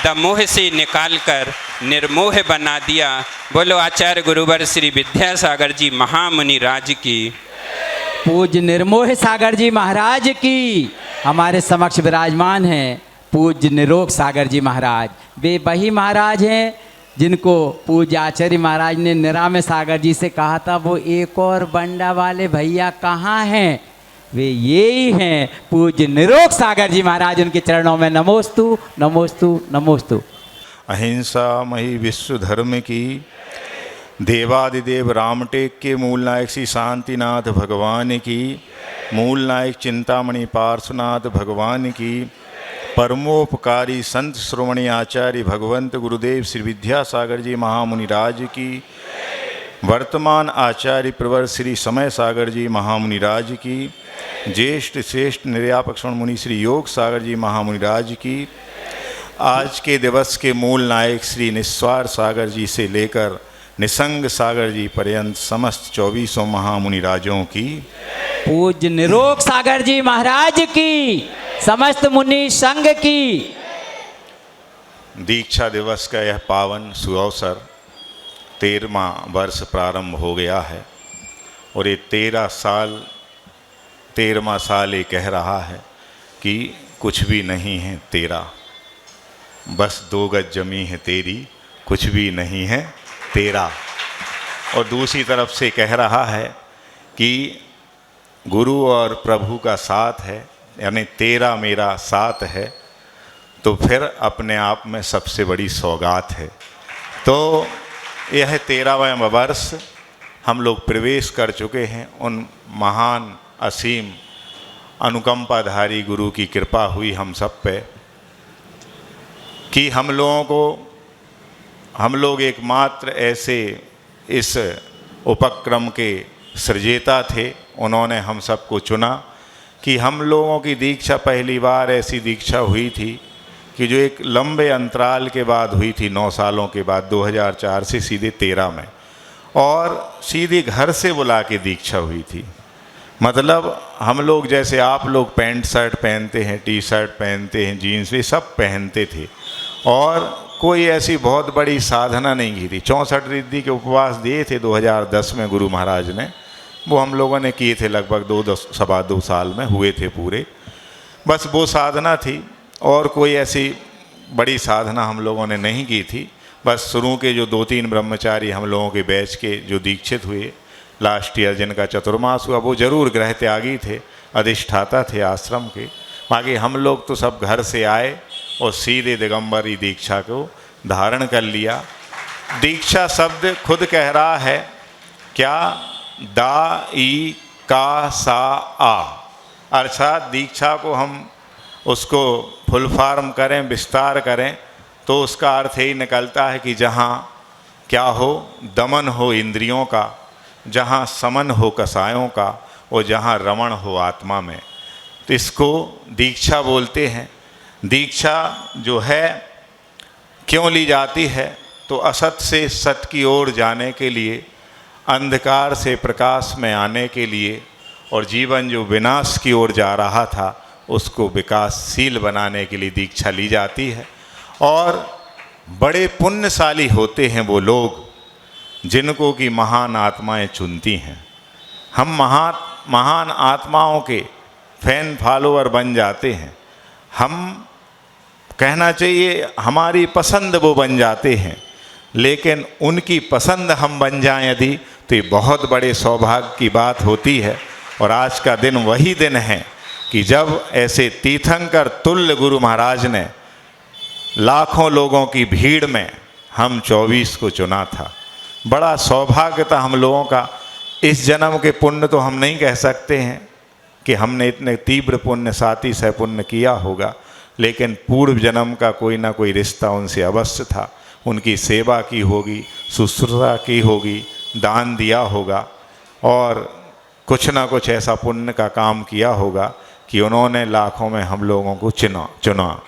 दमोह से निकालकर निर्मोह बना दिया। बोलो आचार्य गुरुवर श्री विद्यासागर जी महामुनि राज की, पूज्य निर्मोह सागर जी महाराज की। हमारे समक्ष विराजमान हैं पूज्य निरोग सागर जी महाराज। वे वही महाराज हैं जिनको पूज्य आचार्य महाराज ने निरामय सागर जी से कहा था वो एक और बंडा वाले भैया कहाँ हैं, वे यही हैं पूज्य निरोग सागर जी महाराज। उनके चरणों में नमोस्तु नमोस्तु नमोस्तु। अहिंसा मही विश्व धर्म की, देवादिदेव रामटेक के मूल नायक श्री शांतिनाथ भगवान की, मूल नायक चिंतामणि पार्श्वनाथ भगवान की, परमोपकारी संत श्रोमणी आचार्य भगवंत गुरुदेव श्री विद्यासागर जी महामुनि राज की, वर्तमान आचार्य प्रवर श्री समय सागर जी महामुनि राज की, ज्येष्ठ श्रेष्ठ निर्यापक श्रवण मुनि श्री योग सागर जी महामुनि राज की, आज के दिवस के मूल नायक श्री निस्वार सागर जी से लेकर निसंग सागर जी पर्यंत समस्त 24 महामुनि राजों की, पूज्य निरोग सागर जी महाराज की, समस्त मुनि संघ की। दीक्षा दिवस का यह पावन सुअवसर 13वां वर्ष प्रारंभ हो गया है और ये 13वां साल ये कह रहा है कि कुछ भी नहीं है तेरा, बस 2 गज जमी है तेरी, कुछ भी नहीं है तेरा। और दूसरी तरफ से कह रहा है कि गुरु और प्रभु का साथ है, यानी तेरा मेरा साथ है, तो फिर अपने आप में सबसे बड़ी सौगात है। तो यह 13वां वर्ष हम लोग प्रवेश कर चुके हैं। उन महान असीम अनुकंपाधारी गुरु की कृपा हुई हम सब पे कि हम लोग एकमात्र ऐसे इस उपक्रम के सृजेता थे। उन्होंने हम सबको चुना कि हम लोगों की दीक्षा पहली बार ऐसी दीक्षा हुई थी कि जो एक लंबे अंतराल के बाद हुई थी, 9 सालों के बाद 2004 से सीधे 13 में, और सीधे घर से बुला के दीक्षा हुई थी। मतलब हम लोग जैसे आप लोग पैंट शर्ट पहनते हैं, टी शर्ट पहनते हैं, जीन्स, ये सब पहनते थे और कोई ऐसी बहुत बड़ी साधना नहीं की थी। 64 रिद्धि के उपवास दिए थे 2010 में गुरु महाराज ने, वो हम लोगों ने किए थे, लगभग 2 साल में हुए थे पूरे। बस वो साधना थी और कोई ऐसी बड़ी साधना हम लोगों ने नहीं की थी। बस शुरू के जो 2-3 ब्रह्मचारी हम लोगों के बैच के जो दीक्षित हुए लास्ट ईयर, जिनका चतुर्मास हुआ, वो जरूर गृह त्यागी थे, अधिष्ठाता थे आश्रम के। बाकी हम लोग तो सब घर से आए और सीधे दिगंबरी दीक्षा को धारण कर लिया। दीक्षा शब्द खुद कह रहा है क्या, दा ई का सा आ, अर्थात दीक्षा को हम उसको फुल फॉर्म करें, विस्तार करें, तो उसका अर्थ यही निकलता है कि जहाँ क्या हो, दमन हो इंद्रियों का, जहाँ समन हो कसायों का, और जहाँ रमण हो आत्मा में, तो इसको दीक्षा बोलते हैं। दीक्षा जो है क्यों ली जाती है, तो असत से सत की ओर जाने के लिए, अंधकार से प्रकाश में आने के लिए, और जीवन जो विनाश की ओर जा रहा था उसको विकासशील बनाने के लिए दीक्षा ली जाती है। और बड़े पुण्यशाली होते हैं वो लोग जिनको कि महान आत्माएं चुनती हैं। हम महान आत्माओं के फैन फॉलोअर बन जाते हैं, हम कहना चाहिए हमारी पसंद वो बन जाते हैं, लेकिन उनकी पसंद हम बन जाएं यदि, तो ये बहुत बड़े सौभाग्य की बात होती है। और आज का दिन वही दिन है कि जब ऐसे तीर्थंकर तुल्य गुरु महाराज ने लाखों लोगों की भीड़ में हम 24 को चुना था। बड़ा सौभाग्य था हम लोगों का। इस जन्म के पुण्य तो हम नहीं कह सकते हैं कि हमने इतने तीव्र पुण्य साथी सह पुण्य किया होगा, लेकिन पूर्व जन्म का कोई ना कोई रिश्ता उनसे अवश्य था। उनकी सेवा की होगी, शुश्रूषा की होगी, दान दिया होगा, और कुछ ना कुछ ऐसा पुण्य का काम किया होगा कि उन्होंने लाखों में हम लोगों को चुना।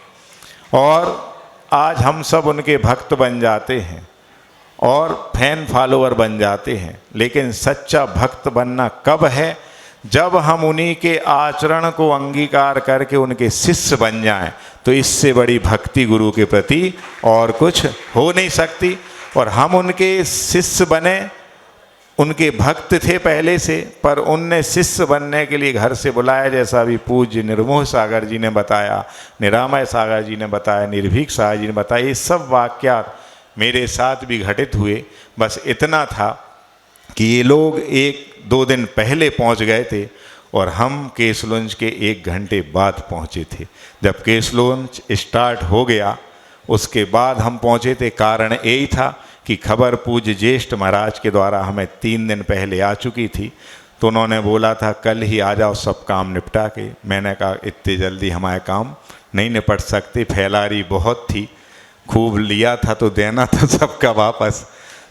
और आज हम सब उनके भक्त बन जाते हैं और फैन फॉलोअर बन जाते हैं। लेकिन सच्चा भक्त बनना कब है, जब हम उन्हीं के आचरण को अंगीकार करके उनके शिष्य बन जाएं। तो इससे बड़ी भक्ति गुरु के प्रति और कुछ हो नहीं सकती। और हम उनके शिष्य बने उनके भक्त थे पहले से, पर उनने शिष्य बनने के लिए घर से बुलाया, जैसा अभी पूज्य निर्मोह सागर जी ने बताया, निरामय सागर जी ने बताया, निर्भीक सागर जी ने बताया, ये सब वाक्यात मेरे साथ भी घटित हुए। बस इतना था कि ये लोग 1-2 दिन पहले पहुंच गए थे और हम केसलुंज के 1 घंटे बाद पहुंचे थे। जब केसलुंज स्टार्ट हो गया उसके बाद हम पहुंचे थे। कारण यही था कि खबर पूज्य ज्येष्ठ महाराज के द्वारा हमें 3 दिन पहले आ चुकी थी, तो उन्होंने बोला था कल ही आ जाओ सब काम निपटा के। मैंने कहा इतनी जल्दी हमारे काम नहीं निपट सकते, फैलारी बहुत थी, खूब लिया था तो देना था सबका वापस।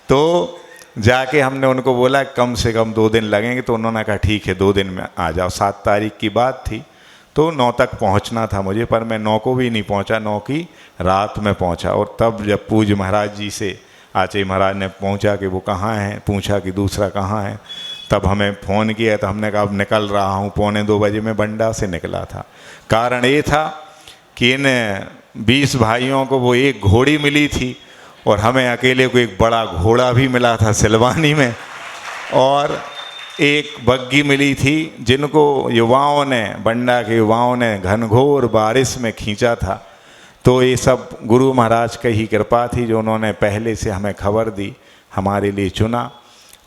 तो जाके हमने उनको बोला कम से कम 2 दिन लगेंगे, तो उन्होंने कहा ठीक है 2 दिन में आ जाओ। 7 तारीख की बात थी, तो 9 तक पहुंचना था मुझे, पर मैं 9 को भी नहीं पहुंचा, 9 की रात में पहुंचा। और तब जब पूज्य महाराज जी से आचार्य महाराज ने पहुंचा कि वो कहाँ हैं, पूछा कि दूसरा कहाँ है, तब हमें फ़ोन किया, तो हमने कहा अब निकल रहा हूँ। 1:45 बजे मैं बंडा से निकला था। कारण ये था कि इन 20 भाइयों को वो एक घोड़ी मिली थी और हमें अकेले को एक बड़ा घोड़ा भी मिला था सिलवानी में, और एक बग्गी मिली थी जिनको युवाओं ने, बंडा के युवाओं ने घनघोर बारिश में खींचा था। तो ये सब गुरु महाराज की ही कृपा थी जो उन्होंने पहले से हमें खबर दी, हमारे लिए चुना।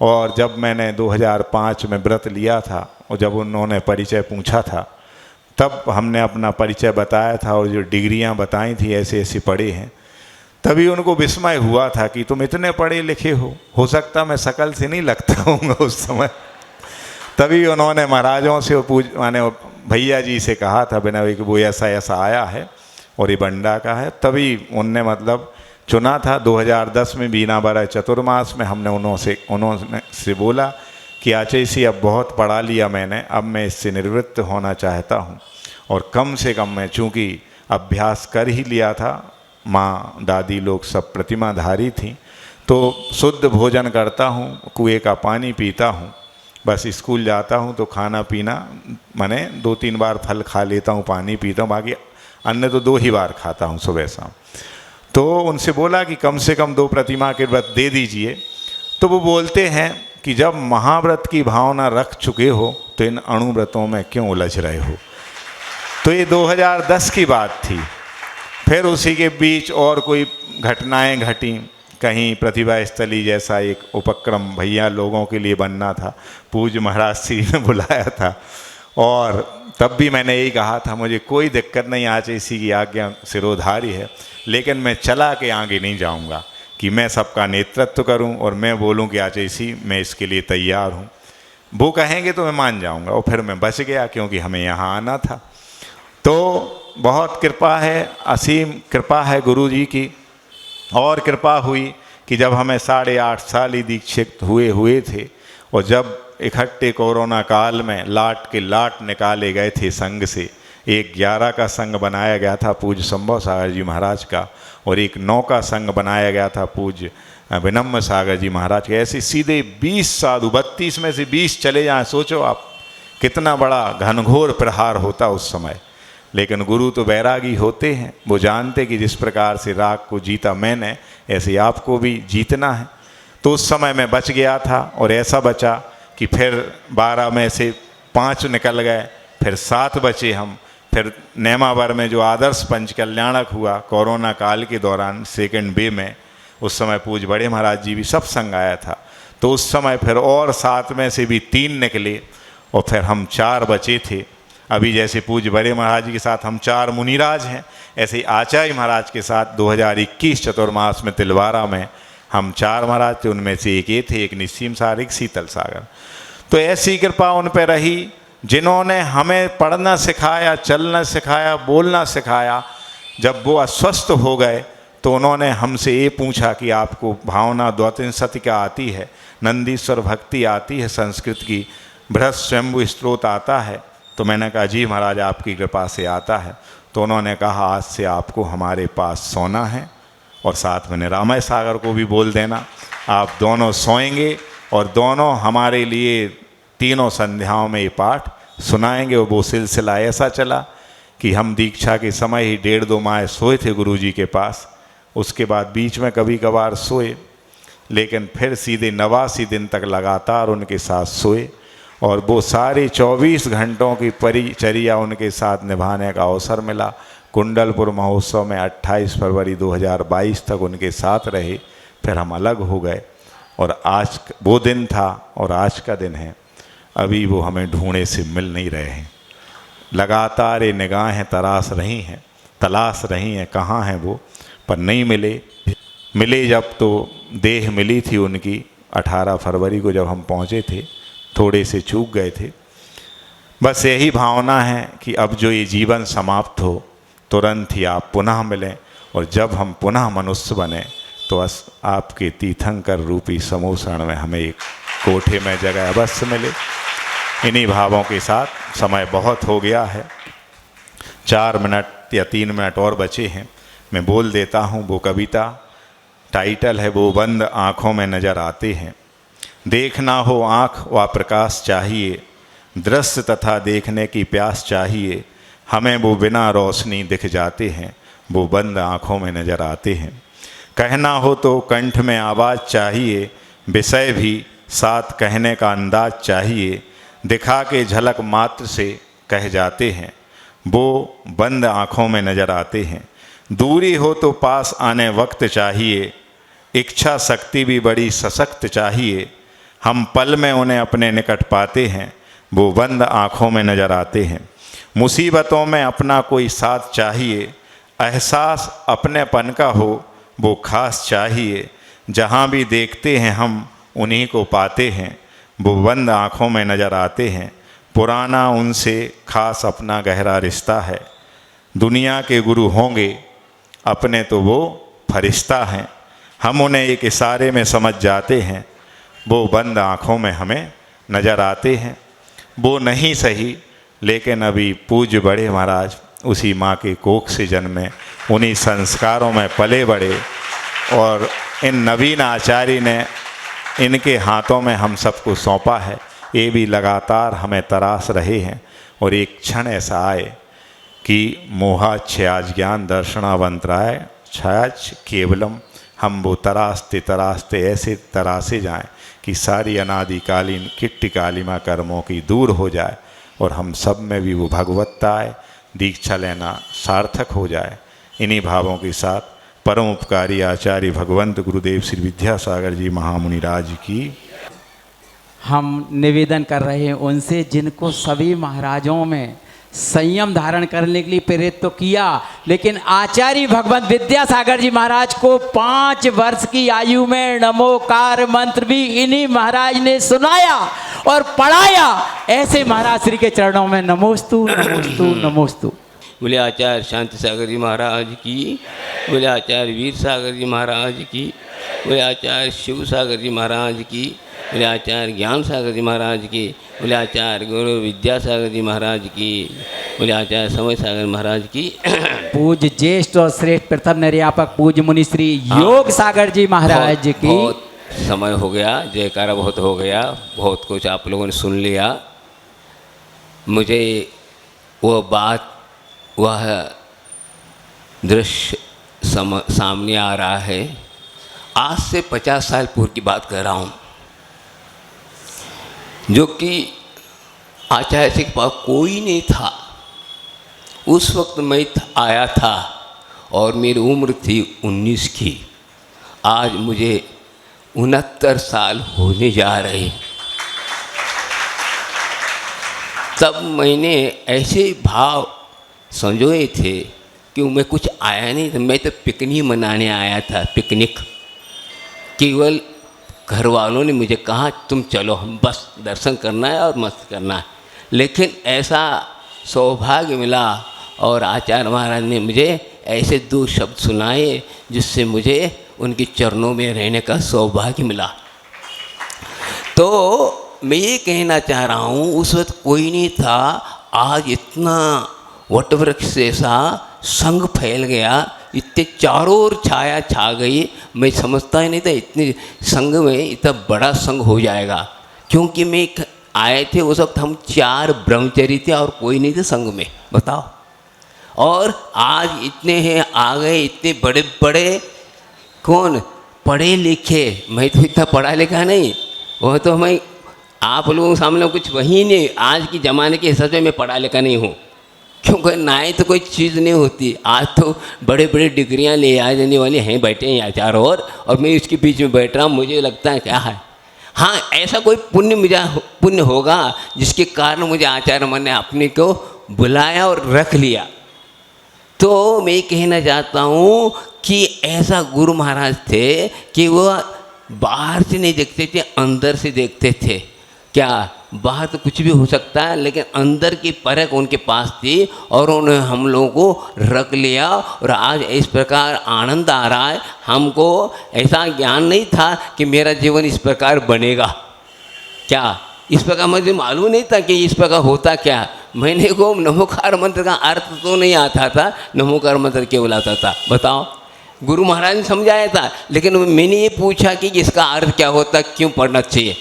और जब मैंने 2005 में व्रत लिया था और जब उन्होंने परिचय पूछा था, तब हमने अपना परिचय बताया था और जो डिग्रियां बताई थी ऐसे ऐसे पढ़े हैं, तभी उनको विस्मय हुआ था कि तुम इतने पढ़े लिखे हो सकता मैं शकल से नहीं लगता हूँ उस समय। तभी उन्होंने महाराजों से माने भैया जी से कहा था बिना कि वो ऐसा ऐसा आया है और ये बंडा का है। तभी उनने मतलब चुना था। 2010 में बीना बारह चतुर्मास में हमने उन्होंने से बोला कि आचार्य जी अब बहुत पढ़ा लिया मैंने, अब मैं इससे निवृत्त होना चाहता हूँ और कम से कम मैं चूँकि अभ्यास कर ही लिया था, माँ दादी लोग सब प्रतिमाधारी थी, तो शुद्ध भोजन करता हूँ, कुएं का पानी पीता हूँ, बस स्कूल जाता हूँ तो खाना पीना मैंने 2-3 बार फल खा लेता हूँ, पानी पीता हूँ, बाकी अन्न तो 2 ही बार खाता हूँ सुबह शाम। तो उनसे बोला कि कम से कम 2 प्रतिमा के व्रत दे दीजिए। तो वो बोलते हैं कि जब महाव्रत की भावना रख चुके हो तो इन अणुव्रतों में क्यों उलझ रहे हो। तो ये 2010 की बात थी। फिर उसी के बीच और कोई घटनाएं घटी, कहीं प्रतिभा स्थली जैसा एक उपक्रम भैया लोगों के लिए बनना था, पूज्य महाराज श्री ने बुलाया था, और तब भी मैंने यही कहा था मुझे कोई दिक्कत नहीं, आज इसी की आज्ञा सिरोधारी है, लेकिन मैं चला के आगे नहीं जाऊंगा कि मैं सबका नेतृत्व करूं और मैं बोलूं कि आज इसी मैं इसके लिए तैयार हूं। वो कहेंगे तो मैं मान जाऊंगा, और फिर मैं बच गया क्योंकि हमें यहाँ आना था। तो बहुत कृपा है, असीम कृपा है गुरु जी की। और कृपा हुई कि जब हमें 8.5 साल ही दीक्षित हुए थे और जब इकट्ठे कोरोना काल में लाट के लाट निकाले गए थे संघ से, एक 11 का संघ बनाया गया था पूज्य संभव सागर जी महाराज का, और एक 9 का संघ बनाया गया था पूज्य विनम्र सागर जी महाराज के। ऐसे सीधे 20 साधु, 32 में से 20 चले जाएं, सोचो आप कितना बड़ा घनघोर प्रहार होता उस समय। लेकिन गुरु तो बैरागी होते हैं, वो जानते कि जिस प्रकार से राग को जीता मैंने ऐसे आपको भी जीतना है। तो उस समय मैं बच गया था, और ऐसा बचा कि फिर 12 में से 5 निकल गए, फिर 7 बचे हम। फिर नेमावर में जो आदर्श पंच कल्याणक हुआ कोरोना काल के दौरान 2nd वेव में, उस समय पूज्य बड़े महाराज जी भी सब संग आया था, तो उस समय फिर और 7 में से भी 3 निकले और फिर हम 4 बचे थे। अभी जैसे पूज्य बड़े महाराज जी के साथ हम 4 मुनिराज हैं, ऐसे आचार्य महाराज के साथ 2021 चतुर्मास में तिलवारा में हम 4 महाराज थे, उनमें से एक ये थे, एक निस्सीम सागर, एक शीतल सागर। तो ऐसी कृपा उन पर रही जिन्होंने हमें पढ़ना सिखाया, चलना सिखाया, बोलना सिखाया। जब वो अस्वस्थ हो गए तो उन्होंने हमसे ये पूछा कि आपको भावना द्व्यंशतिका आती है, नंदीश्वर भक्ति आती है, संस्कृत की बृहत् स्वयंभू स्त्रोत आता है। तो मैंने कहा जी महाराज आपकी कृपा से आता है। तो उन्होंने कहा आज से आपको हमारे पास सोना है, और साथ में निरामय सागर को भी बोल देना, आप दोनों सोएंगे और दोनों हमारे लिए 3 संध्याओं में ये पाठ सुनाएंगे। और वो सिलसिला ऐसा चला कि हम दीक्षा के समय ही 1.5-2 माह सोए थे गुरु जी के पास। उसके बाद बीच में कभी कभार सोए, लेकिन फिर सीधे 89 दिन तक लगातार उनके साथ सोए और वो सारे 24 घंटों की परिचर्या उनके साथ निभाने का अवसर मिला। कुंडलपुर महोत्सव में 28 फरवरी 2022 तक उनके साथ रहे, फिर हम अलग हो गए और आज वो दिन था और आज का दिन है। अभी वो हमें ढूंढे से मिल नहीं रहे हैं। लगातार ये निगाहें तलाश रही हैं कहाँ हैं वो, पर नहीं मिले जब तो देह मिली थी उनकी 18 फरवरी को जब हम पहुँचे थे, थोड़े से चूक गए थे। बस यही भावना है कि अब जो ये जीवन समाप्त हो तुरंत ही आप पुनः मिलें और जब हम पुनः मनुष्य बने तो आपके तीर्थंकर रूपी समूसरण में हमें एक कोठे में जगह अवश्य मिले। इन्हीं भावों के साथ समय बहुत हो गया है, 4 मिनट या 3 मिनट और बचे हैं, मैं बोल देता हूँ। वो कविता टाइटल है वो बंद आँखों में नज़र आते हैं। देखना हो आँख व प्रकाश चाहिए, दृश्य तथा देखने की प्यास चाहिए, हमें वो बिना रोशनी दिख जाते हैं, वो बंद आँखों में नज़र आते हैं। कहना हो तो कंठ में आवाज़ चाहिए, विषय भी साथ कहने का अंदाज चाहिए, दिखा के झलक मात्र से कह जाते हैं, वो बंद आँखों में नज़र आते हैं। दूरी हो तो पास आने वक्त चाहिए, इच्छा शक्ति भी बड़ी सशक्त चाहिए, हम पल में उन्हें अपने निकट पाते हैं, वो बंद आँखों में नज़र आते हैं। मुसीबतों में अपना कोई साथ चाहिए, एहसास अपनेपन का हो वो खास चाहिए, जहाँ भी देखते हैं हम उन्हीं को पाते हैं, वो बंद आँखों में नज़र आते हैं। पुराना उनसे खास अपना गहरा रिश्ता है, दुनिया के गुरु होंगे अपने तो वो फरिश्ता हैं, हम उन्हें एक इशारे में समझ जाते हैं, वो बंद आँखों में हमें नज़र आते हैं। वो नहीं सही लेकिन अभी पूज्य बड़े महाराज उसी माँ के कोख से जन्मे, उन्हीं संस्कारों में पले बड़े और इन नवीन आचार्य ने इनके हाथों में हम सबको सौंपा है। ये भी लगातार हमें तराश रहे हैं और एक क्षण ऐसा आए कि मोहाच्छायाज ज्ञान दर्शनावंतराय छायाच केवलम, हम वो तराशते ऐसे तरासे जाएं कि सारी अनादिकालीन किट्टी कालिमा कर्मों की दूर हो जाए और हम सब में भी वो भगवत्ता आए, दीक्षा लेना सार्थक हो जाए। इन्हीं भावों के साथ परम उपकारी आचार्य भगवंत गुरुदेव श्री विद्यासागर जी महामुनि राज की हम निवेदन कर रहे हैं उनसे, जिनको सभी महाराजों में संयम धारण करने के लिए प्रेरित तो किया, लेकिन आचार्य भगवंत विद्यासागर जी महाराज को 5 वर्ष की आयु में नमोकार मंत्र भी इन्हीं महाराज ने सुनाया और पढ़ाया। ऐसे महाराज श्री के चरणों में नमोस्तु नमोस्तु नमोस्तु। बोले आचार्य शांति सागर जी महाराज की, बोले आचार्य वीर सागर जी महाराज की, बोले आचार्य शिव सागर जी महाराज की, बोले आचार्य ज्ञान सागर जी महाराज की, बोले आचार्य गुरु विद्यासागर जी महाराज की, बोले आचार्य समय सागर महाराज की। पूज्य ज्येष्ठ और श्रेष्ठ प्रथम निर्यापक पूज्य मुनि श्री योग सागर जी महाराज की। बहुत समय हो गया, जयकारा बहुत हो गया, बहुत कुछ आप लोगों ने सुन लिया। मुझे वो बात, वह दृश्य सामने आ रहा है। आज से 50 साल पूर्व की बात कर रहा हूँ, जो कि आचार्य के पास कोई नहीं था। उस वक्त मैं आया था और मेरी उम्र थी 19 की। आज मुझे 69 साल होने जा रहे। तब मैंने ऐसे भाव संजोए थे कि मैं कुछ आया नहीं था, मैं तो पिकनिक मनाने आया था। पिकनिक केवल घर वालों ने मुझे कहा तुम चलो, हम बस दर्शन करना है और मस्त करना है। लेकिन ऐसा सौभाग्य मिला और आचार्य महाराज ने मुझे ऐसे 2 शब्द सुनाए जिससे मुझे उनके चरणों में रहने का सौभाग्य मिला। तो मैं ये कहना चाह रहा हूँ, उस वक्त कोई नहीं था, आज इतना वटवृक्ष जैसा संग फैल गया, इतने चारों ओर छाया छा गई। मैं समझता ही नहीं था इतने संग में इतना बड़ा संग हो जाएगा, क्योंकि मैं आए थे उस वक्त हम 4 ब्रह्मचारी थे और कोई नहीं थे संग में, बताओ। और आज इतने हैं आ गए, इतने बड़े बड़े कौन पढ़े लिखे, मैं तो इतना पढ़ा लिखा नहीं, वो तो मैं आप लोगों के सामने कुछ वही नहीं, आज के ज़माने के हिसाब से मैं पढ़ा लिखा नहीं हूँ, क्योंकि ना ही तो कोई चीज़ नहीं होती। आज तो बड़े बड़े डिग्रियाँ ले आ जाने वाली हैं, बैठे हैं चारों ओर, और मैं इसके बीच में बैठ रहा हूँ, मुझे लगता है क्या है, हाँ ऐसा कोई पुण्य होगा जिसके कारण मुझे आचार्य मन ने अपने को बुलाया और रख लिया। तो मैं कहना चाहता हूँ कि ऐसा गुरु महाराज थे कि वो बाहर से नहीं देखते थे, अंदर से देखते थे। क्या बाहर तो कुछ भी हो सकता है, लेकिन अंदर की परख उनके पास थी और उन्होंने हम लोगों को रख लिया। और आज इस प्रकार आनंद आ रहा है। हमको ऐसा ज्ञान नहीं था कि मेरा जीवन इस प्रकार बनेगा, क्या इस प्रकार मुझे मालूम नहीं था कि इस प्रकार होता क्या। मैंने को नमोकार मंत्र का अर्थ तो नहीं आता था, नमोकार मंत्र केवल आता था। बताओ, गुरु महाराज ने समझाया था, लेकिन मैंने ये पूछा कि इसका अर्थ क्या होता, क्यों पढ़ना चाहिए।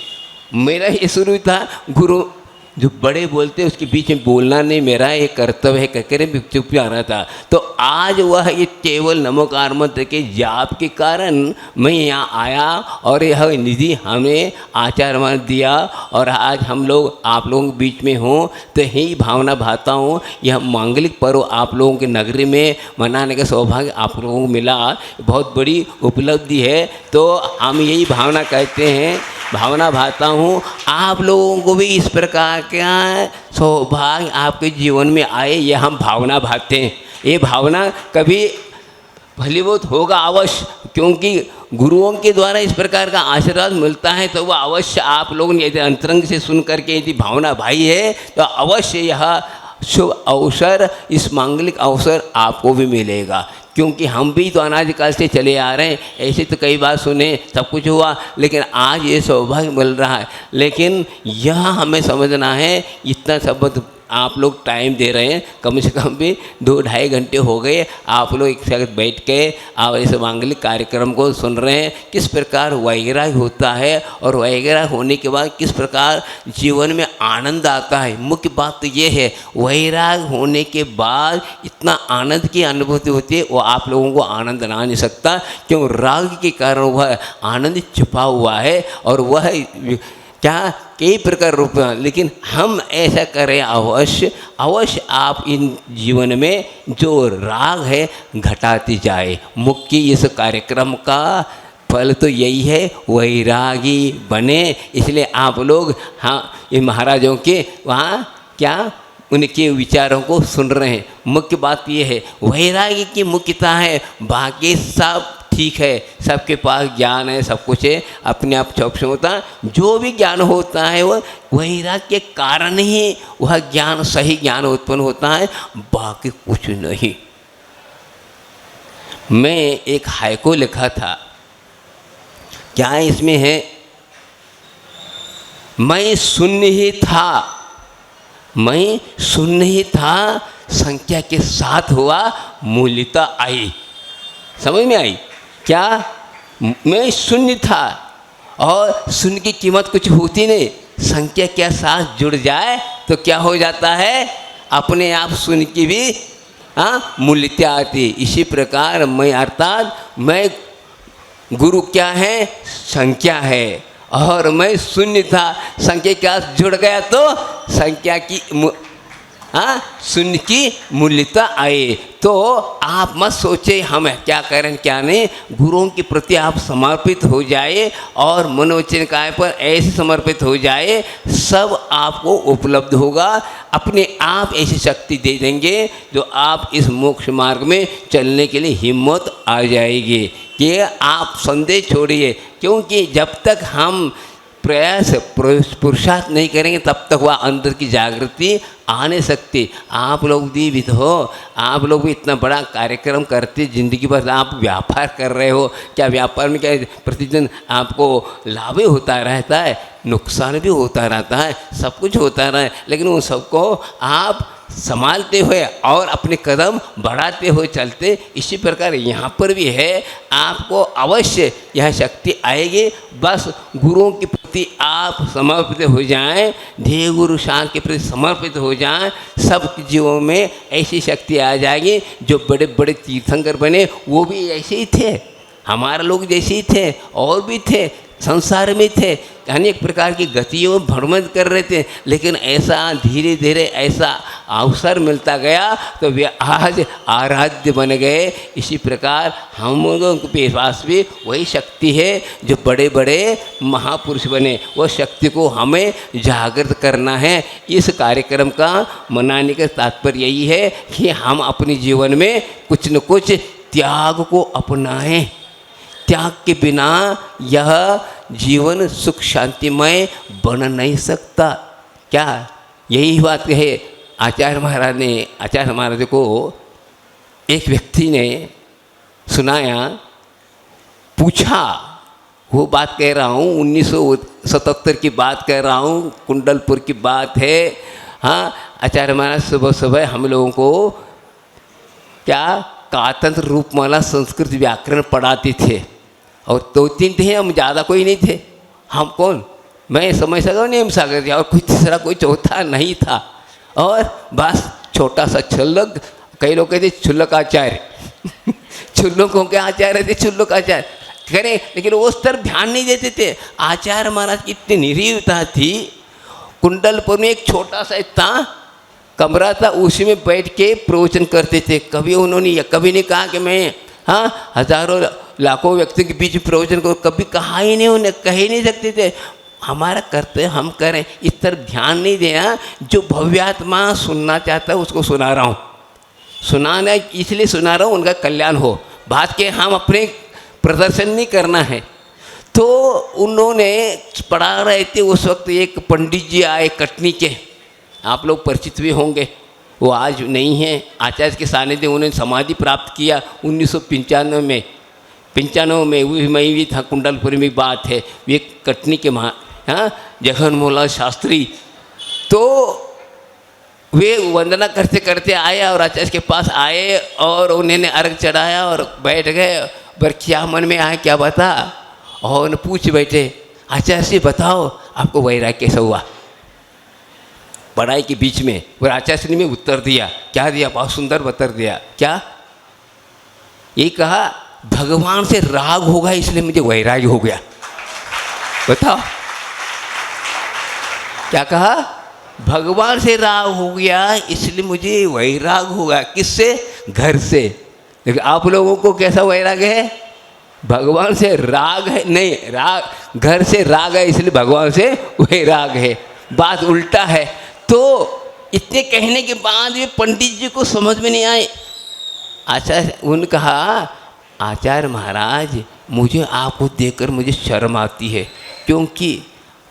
मेरा ये शुरू था, गुरु जो बड़े बोलते उसके बीच में बोलना नहीं मेरा एक कर्तव्य है, कहकर भी चुप आ रहा था। तो आज वह ये केवल नमोकार मंत्र के जाप के कारण मैं यहाँ आया और यह निधि हमें आचार्य मान दिया और आज हम लोग आप लोगों के बीच में हों तो यही भावना भाता हूँ। यह मांगलिक पर्व आप लोगों के नगरी में मनाने का सौभाग्य आप लोगों को मिला, बहुत बड़ी उपलब्धि है। तो हम यही भावना कहते हैं, भावना भाता हूँ आप लोगों को भी इस प्रकार का सौभाग्य आपके जीवन में आए, ये हम भावना भाते हैं। ये भावना कभी फलीभूत होगा अवश्य, क्योंकि गुरुओं के द्वारा इस प्रकार का आशीर्वाद मिलता है तो वह अवश्य आप लोगों ने यदि अंतरंग से सुन करके यदि भावना भाई है तो अवश्य यह शुभ अवसर, इस मांगलिक अवसर आपको भी मिलेगा। क्योंकि हम भी तो अनादिकाल से चले आ रहे हैं, ऐसे तो कई बार सुने सब कुछ हुआ, लेकिन आज ये सौभाग्य मिल रहा है। लेकिन यह हमें समझना है, इतना सब आप लोग टाइम दे रहे हैं, कम से कम भी 2-2.5 घंटे हो गए आप लोग एक साथ बैठ के आप इस मांगलिक कार्यक्रम को सुन रहे हैं। किस प्रकार वैराग्य होता है और वैराग्य होने के बाद किस प्रकार जीवन में आनंद आता है। मुख्य बात तो ये है, वैराग्य होने के बाद इतना आनंद की अनुभूति होती है, वो आप लोगों को आनंद ला नहीं सकता, क्यों राग के कारण वह आनंद छुपा हुआ है और वह क्या कई प्रकार रूप। लेकिन हम ऐसा करें अवश्य आप इन जीवन में जो राग है घटाती जाए। मुख्य इस कार्यक्रम का फल तो यही है, वैरागी बने। इसलिए आप लोग हाँ ये महाराजों के वहाँ क्या उनके विचारों को सुन रहे हैं। मुख्य बात ये है, वैरागी की मुख्यता है, बाकी सब ठीक है, सबके पास ज्ञान है, सब कुछ है, अपने आप चौकस होता है। जो भी ज्ञान होता है वह वैराग्य के कारण ही वह ज्ञान, सही ज्ञान उत्पन्न होता है, बाकी कुछ नहीं। मैं एक हाइको लिखा था, क्या इसमें है, मैं शून्य ही था, संख्या के साथ हुआ मूल्यता आई। समझ में आई क्या? मैं शून्य था और शून्य की कीमत कुछ होती नहीं, संख्या के साथ जुड़ जाए तो क्या हो जाता है, अपने आप शून्य की भी मूल्यता आती। इसी प्रकार मैं अर्थात मैं गुरु क्या है, संख्या है, और मैं शून्य था, संख्या के साथ जुड़ गया तो संख्या की शून्य की मूल्यता आए। तो आप मत सोचे हम क्या करें क्या नहीं, गुरुओं के प्रति आप समर्पित हो जाए और मनोवचन काय पर ऐसे समर्पित हो जाए, सब आपको उपलब्ध होगा। अपने आप ऐसी शक्ति दे देंगे जो आप इस मोक्ष मार्ग में चलने के लिए हिम्मत आ जाएगी। कि आप संदेह छोड़िए, क्योंकि जब तक हम प्रयास पुरुषार्थ नहीं करेंगे तब तक वह अंदर की जागृति आ नहीं सकती। आप लोग जीवित हो, आप लोग भी इतना बड़ा कार्यक्रम करते, ज़िंदगी भर आप व्यापार कर रहे हो, क्या व्यापार में क्या प्रतिदिन आपको लाभ होता रहता है, नुकसान भी होता रहता है, सब कुछ होता रहा है, लेकिन उन सबको आप संभालते हुए और अपने कदम बढ़ाते हुए चलते। इसी प्रकार यहाँ पर भी है, आपको अवश्य यह शक्ति आएगी। बस गुरुओं के प्रति आप समर्पित हो जाएं, देव गुरु शांत के प्रति समर्पित हो जाएं, सब जीवों में ऐसी शक्ति आ जाएगी। जो बड़े बड़े तीर्थंकर बने वो भी ऐसे ही थे, हमारे लोग जैसे ही थे और भी थे, संसार में थे, अनेक प्रकार की गतियों में भ्रमण कर रहे थे, लेकिन ऐसा धीरे धीरे ऐसा अवसर मिलता गया तो वे आज आराध्य बन गए। इसी प्रकार हम लोगों के पास भी वही शक्ति है जो बड़े बड़े महापुरुष बने, वो शक्ति को हमें जागृत करना है। इस कार्यक्रम का मनाने का तात्पर्य यही है कि हम अपने जीवन में कुछ न कुछ त्याग को अपनाएं। त्याग के बिना यह जीवन सुख शांतिमय बन नहीं सकता। क्या यही बात कहे आचार्य महाराज को एक व्यक्ति ने सुनाया, पूछा, वो बात कह रहा हूँ 1977 की बात कह रहा हूँ, कुंडलपुर की बात है। हाँ, आचार्य महाराज सुबह सुबह हम लोगों को क्या कातंत्र रूपमाला संस्कृत व्याकरण पढ़ाते थे, और 2-3 थे, हम ज़्यादा कोई नहीं थे। हम कौन, मैं समय सगा नेम सागर जी, और कोई तीसरा कोई चौथा नहीं था। और बस छोटा सा छुल्लक, कई लोग कहते छुल्लक आचार्य छुल्लकों के आचार्य थे, छुल्लक आचार्य करें, लेकिन उस तरफ ध्यान नहीं देते थे। आचार्य महाराज की इतनी निरीवता थी। कुंडलपुर में एक छोटा सा इतना कमरा था, उसी में बैठ के प्रवचन करते थे। कभी उन्होंने कभी नहीं कहा कि मैं हजारों लाखों व्यक्ति के बीच प्रवचन को, कभी कहा ही नहीं, उन्हें कह ही नहीं सकते थे। हमारा करते हम करें, इस तरफ ध्यान नहीं देना। जो भव्यात्मा सुनना चाहता है उसको सुना रहा हूँ, सुनाना इसलिए सुना रहा हूँ उनका कल्याण हो, बात के हम अपने प्रदर्शन नहीं करना है। तो उन्होंने पढ़ा रहे थे उस वक्त, एक पंडित जी आए कटनी के, आप लोग परिचित भी होंगे, वो आज नहीं हैं। आचार्य के सानिध्य उन्होंने समाधि प्राप्त किया 1995 में। 95 में मैं भी था, कुंडलपुर में बात है। वे कटनी के जगनमोहन शास्त्री, तो वे वंदना करते करते आए और आचार्य के पास आए और उन्होंने अर्घ चढ़ाया और बैठ गए। पर क्या मन में आया क्या बता, और पूछ बैठे, आचार्य से बताओ आपको वैराग्य कैसा हुआ पढ़ाई के बीच में। और आचार्य ने में उत्तर दिया, क्या दिया, बहुत सुंदर उत्तर दिया। क्या ये कहा, भगवान से राग होगा इसलिए मुझे वैराग्य हो गया। बताओ क्या कहा, भगवान से राग हो गया इसलिए मुझे वैराग होगा। किससे, घर से। लेकिन आप लोगों को कैसा वैराग है, भगवान से राग है नहीं, राग घर से राग है इसलिए भगवान से वैराग है, बात उल्टा है। तो इतने कहने के बाद भी पंडित जी को समझ में नहीं आए। आचार्य उन्होंने कहा, आचार्य महाराज मुझे आपको देखकर मुझे शर्म आती है, क्योंकि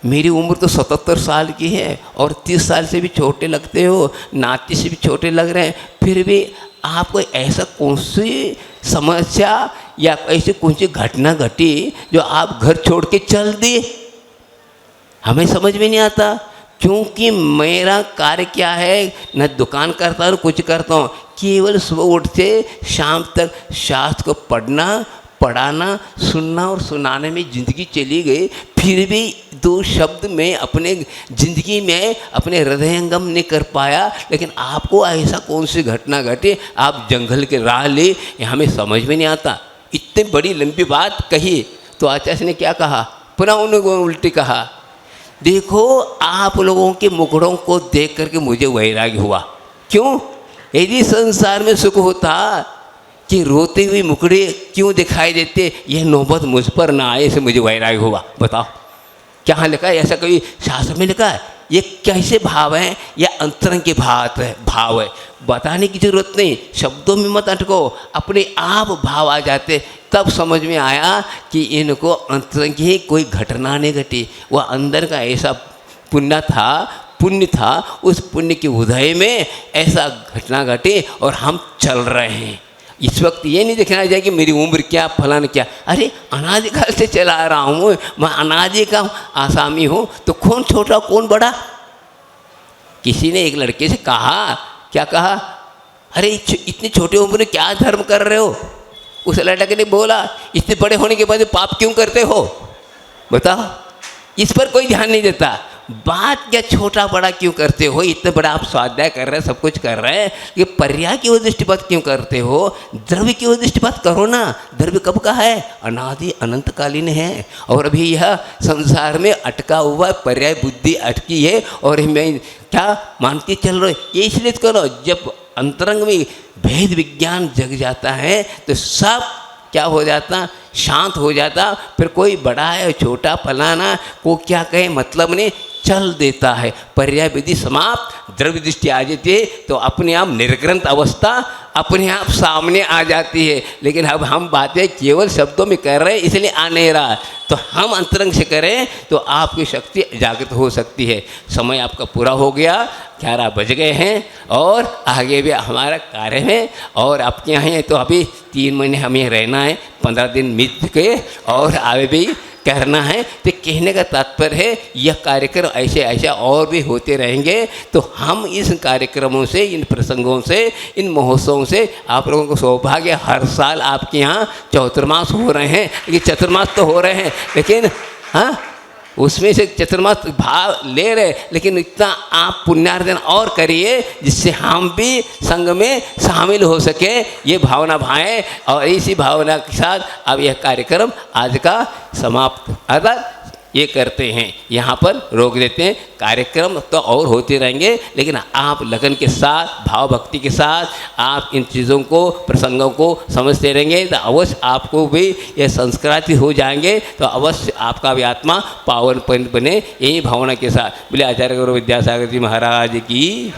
मेरी उम्र तो 77 साल की है और 30 साल से भी छोटे लगते हो, नाती से भी छोटे लग रहे हैं, फिर भी आपको ऐसा कौन सी समस्या या ऐसी कौन सी घटना घटी जो आप घर छोड़ के चल दिए, हमें समझ में नहीं आता। क्योंकि मेरा कार्य क्या है, न दुकान करता हूँ कुछ करता हूँ, केवल सुबह उठते शाम तक शास्त्र को पढ़ना, पढ़ाना, सुनना और सुनाने में ज़िंदगी चली गई। फिर भी 2 शब्द में अपने ज़िंदगी में अपने हृदयंगम नहीं कर पाया। लेकिन आपको ऐसा कौन सी घटना घटी, आप जंगल के राह ले, ये हमें समझ में नहीं आता। इतनी बड़ी लंबी बात कही तो आचार्य ने क्या कहा, पुनः उन्होंने उल्टी कहा, देखो आप लोगों के मुखड़ों को देख करके मुझे वैराग्य हुआ। क्यों, यदि संसार में सुख होता कि रोते हुए मुखड़े क्यों दिखाई देते, यह नौबत मुझ पर ना आए से मुझे वैराग्य हुआ। बताओ क्या लिखा है, ऐसा कोई शास्त्र में लिखा है? ये कैसे भाव है, या अंतरंग के भाव है, बताने की जरूरत नहीं, शब्दों में मत अटको, अपने आप भाव आ जाते। तब समझ में आया कि इनको अंतरंग की कोई घटना नहीं घटी, वह अंदर का ऐसा पुण्य था, उस पुण्य के उदय में ऐसा घटना घटी और हम चल रहे हैं। इस वक्त ये नहीं देखना चाहिए कि मेरी उम्र क्या, फलाना क्या। अरे अनादिकाल से चला रहा हूँ मैं, अनादि का आसामी हूँ, तो कौन छोटा कौन बड़ा। किसी ने एक लड़के से कहा, क्या कहा, अरे इतनी छोटी उम्र में क्या धर्म कर रहे हो। उस लड़के ने बोला, इतने बड़े होने के बाद पाप क्यों करते हो, बताओ। इस पर कोई ध्यान नहीं देता। बात क्या छोटा बड़ा क्यों करते हो? इतना बड़ा आप स्वाध्याय कर रहे हैं, सब कुछ कर रहे हैं, ये पर्याय की ओर दृष्टिपात क्यों करते हो? द्रव्य की ओर दृष्टिपात करो ना। द्रव्य कब का है? अनादि अनंतकालीन है, और अभी यह संसार में अटका हुआ पर्याय बुद्धि अटकी है, और मैं क्या मानते चल रहे, ये इसलिए करो। जब अंतरंग में भेद विज्ञान जग जाता है तो सब क्या हो जाता? शांत हो जाता। फिर कोई बड़ा है छोटा फलाना को क्या कहे मतलब नहीं, चल देता है। पर्याय विधि समाप्त, द्रव्य दृष्टि आ जाती है तो अपने आप निर्ग्रंथ अवस्था अपने आप सामने आ जाती है। लेकिन अब हम बातें केवल शब्दों में कर रहे हैं, इसलिए आ नहीं रहा। तो हम अंतरंग से करें तो आपकी शक्ति जागृत हो सकती है। समय आपका पूरा हो गया, 11 बज गए हैं, और आगे भी हमारा कार्य है। और आपके यहाँ हैं तो अभी 3 महीने हमें रहना है, 15 दिन मिट के, और आगे भी करना है। तो कहने का तात्पर्य है यह कार्यक्रम ऐसे ऐसे और भी होते रहेंगे। तो हम इस कार्यक्रमों से, इन प्रसंगों से, इन महोत्सवों से आप लोगों को सौभाग्य, हर साल आपके यहाँ चतुर्मास हो रहे हैं, लेकिन चतुर्मास तो हो रहे हैं, लेकिन हाँ उसमें से चतुर्मास भाव ले रहे, लेकिन इतना आप पुण्यार्जन और करिए जिससे हम भी संघ में शामिल हो सके। ये भावना भाएं, और इसी भावना के साथ अब यह कार्यक्रम आज का समाप्त अर्थात ये करते हैं, यहाँ पर रोक देते हैं। कार्यक्रम तो और होते रहेंगे, लेकिन आप लगन के साथ, भाव भक्ति के साथ आप इन चीज़ों को, प्रसंगों को समझते रहेंगे तो अवश्य आपको भी ये संस्कृति हो जाएंगे, तो अवश्य आपका भी आत्मा पावन बने। यही भावना के साथ बोले आचार्य गुरु विद्यासागर जी महाराज की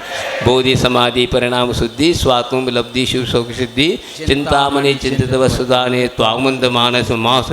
बोधि समाधि परिणाम शुद्धि स्वात्म लब्धि शिव शोक सिद्धि चिंतामणि चिंतित वसुदाने त्वामंद मानस मास